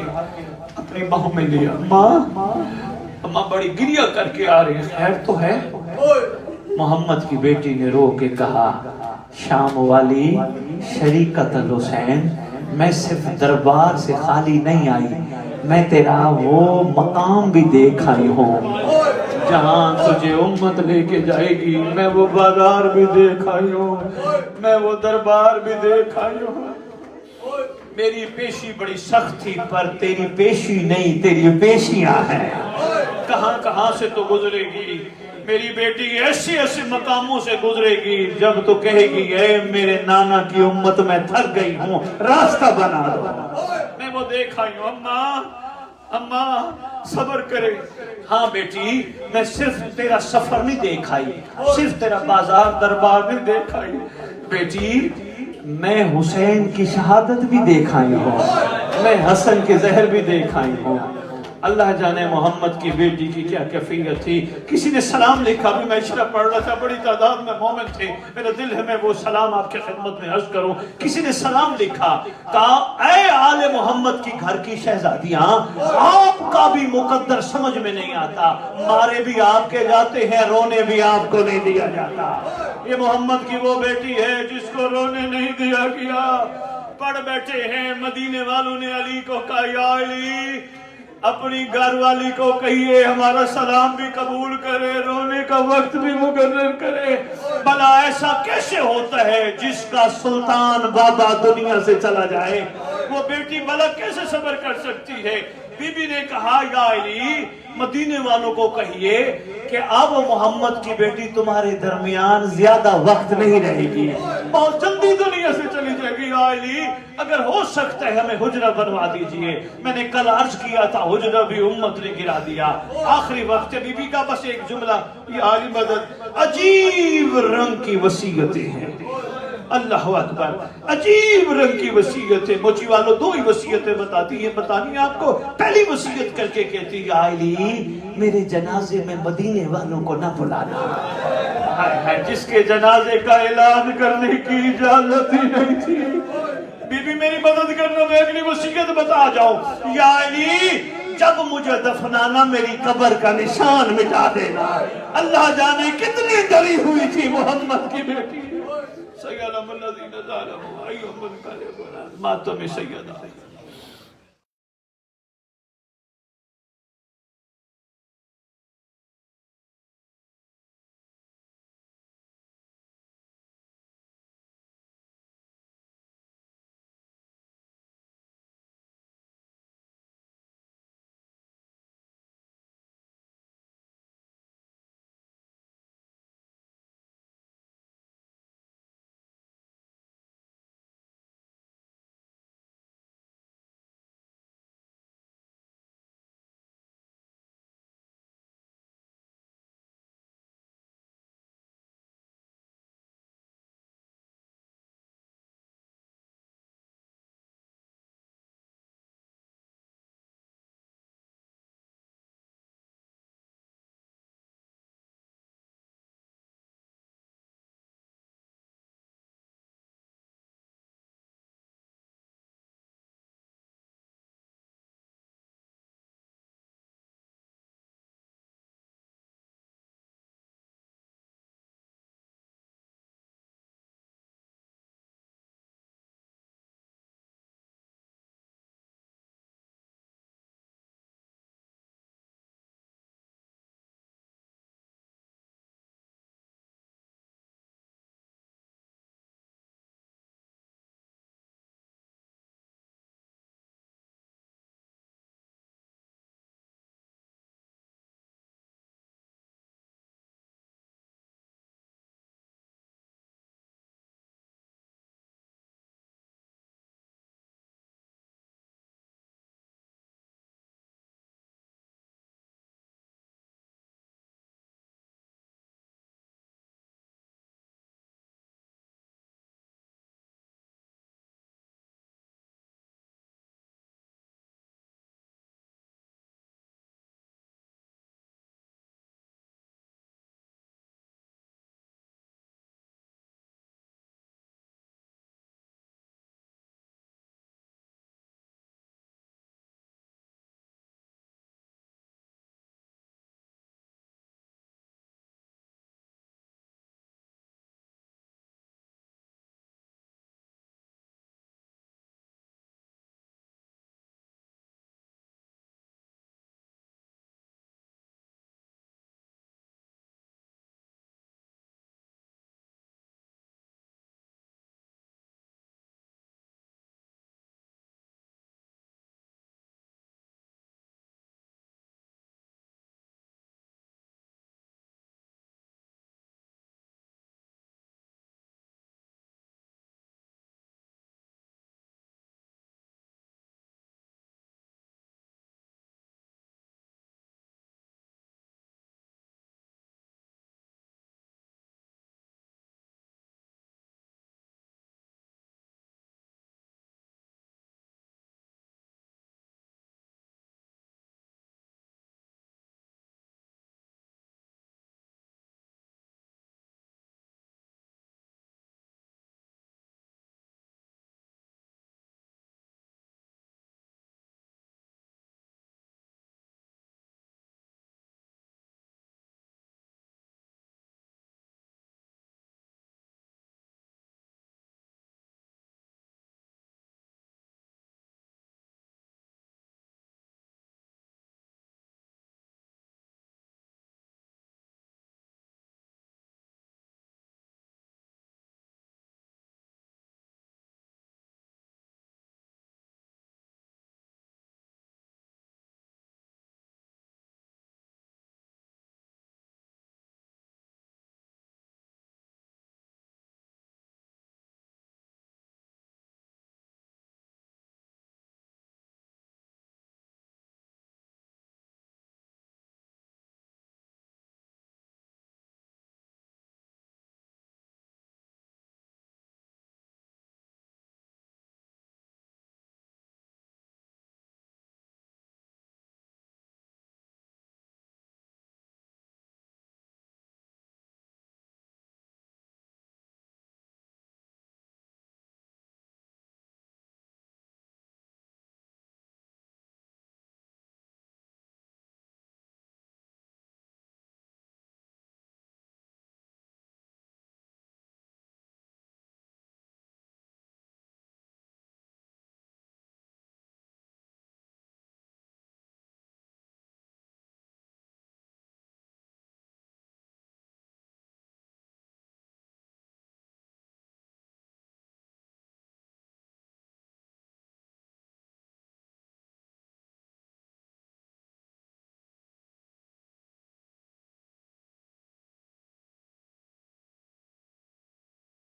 اپنی باہوں میں لیا. ماں بڑی گریہ کر کے آ رہی ہے, خیر تو ہے؟ محمد کی بیٹی نے رو کے کہا, شام والی شریکت الحسین, میں صرف دربار سے خالی نہیں آئی, میں تیرا وہ مقام بھی دیکھ آئی ہوں جہاں تجھے امت لے کے جائے گی. میں وہ بازار بھی دیکھ آئی ہوں, میں وہ دربار بھی دیکھ آئی ہوں. میری پیشی بڑی سخت تھی پر تیری پیشی نہیں, تیری پیشیاں ہیں. کہاں کہاں سے تو گزرے گی میری بیٹی, ایسے ایسے مقاموں سے گزرے گی جب تو کہے گی اے میرے نانا کی امت میں تھک گئی ہوں, راستہ بنا دو. میں وہ دیکھ آئی ہوں. اماں صبر کرے. ہاں بیٹی, میں صرف تیرا سفر نہیں دیکھ آئی, صرف تیرا بازار دربار نہیں دیکھ آئی بیٹی, میں حسین کی شہادت بھی دیکھ آئی ہوں, میں حسن کے زہر بھی دیکھ آئی ہوں. اللہ جانے محمد کی بیٹی کی کیا کیفیت تھی. کسی نے سلام لکھا, بھی میں اشرا پڑھ رہا تھا, بڑی تعداد میں مومن تھے, میرا دل ہے میں وہ سلام آپ کے خدمت میں عرض کروں. کسی نے سلام لکھا, کہا اے آل محمد کی گھر کی شہزادیاں, آپ کا بھی مقدر سمجھ میں نہیں آتا, مارے بھی آپ کے جاتے ہیں, رونے بھی آپ کو نہیں دیا جاتا. یہ محمد کی وہ بیٹی ہے جس کو رونے نہیں دیا گیا. پڑھ بیٹھے ہیں مدینے والوں نے علی کو کہا, یا علی اپنی گھر والی کو کہیے ہمارا سلام بھی قبول کرے, رونے کا وقت بھی مقرر کرے. بھلا ایسا کیسے ہوتا ہے جس کا سلطان بابا دنیا سے چلا جائے, وہ بیٹی بھلا کیسے صبر کر سکتی ہے؟ بی بی نے کہا, یا علی مدینے والوں کو کہیے کہ اب محمد کی بیٹی تمہارے درمیان زیادہ وقت نہیں رہے گی, بہت جلدی دنیا سے چلی جائے گی. یا علی اگر ہو سکتا ہے ہمیں حجرہ بنوا دیجئے. میں نے کل عرض کیا تھا حجرہ بھی امت نے گرا دیا. آخری وقت بی بی کا بس ایک جملہ, یا علی مدد. عجیب رنگ کی وصیتیں ہیں, اللہ اکبر, عجیب رنگ کی وصیتیں. موچی والوں دو ہی وصیتیں بتاتی ہیں, بتانی آپ کو. پہلی وصیت کر کے کہتی, یا علی میرے جنازے میں مدینے والوں کو نہ بلانا. جس کے جنازے کا اعلان کرنے کی اجازت ہی نہیں تھی. بی بی میری مدد کرنا, میں اگلی وصیت بتا جاؤں. یا علی جب مجھے دفنانا میری قبر کا نشان مٹا دینا. اللہ جانے کتنی ڈری ہوئی تھی محمد کی بیٹی. سیدہ الذین ظلموا ایھم القلب ماتم سیدہ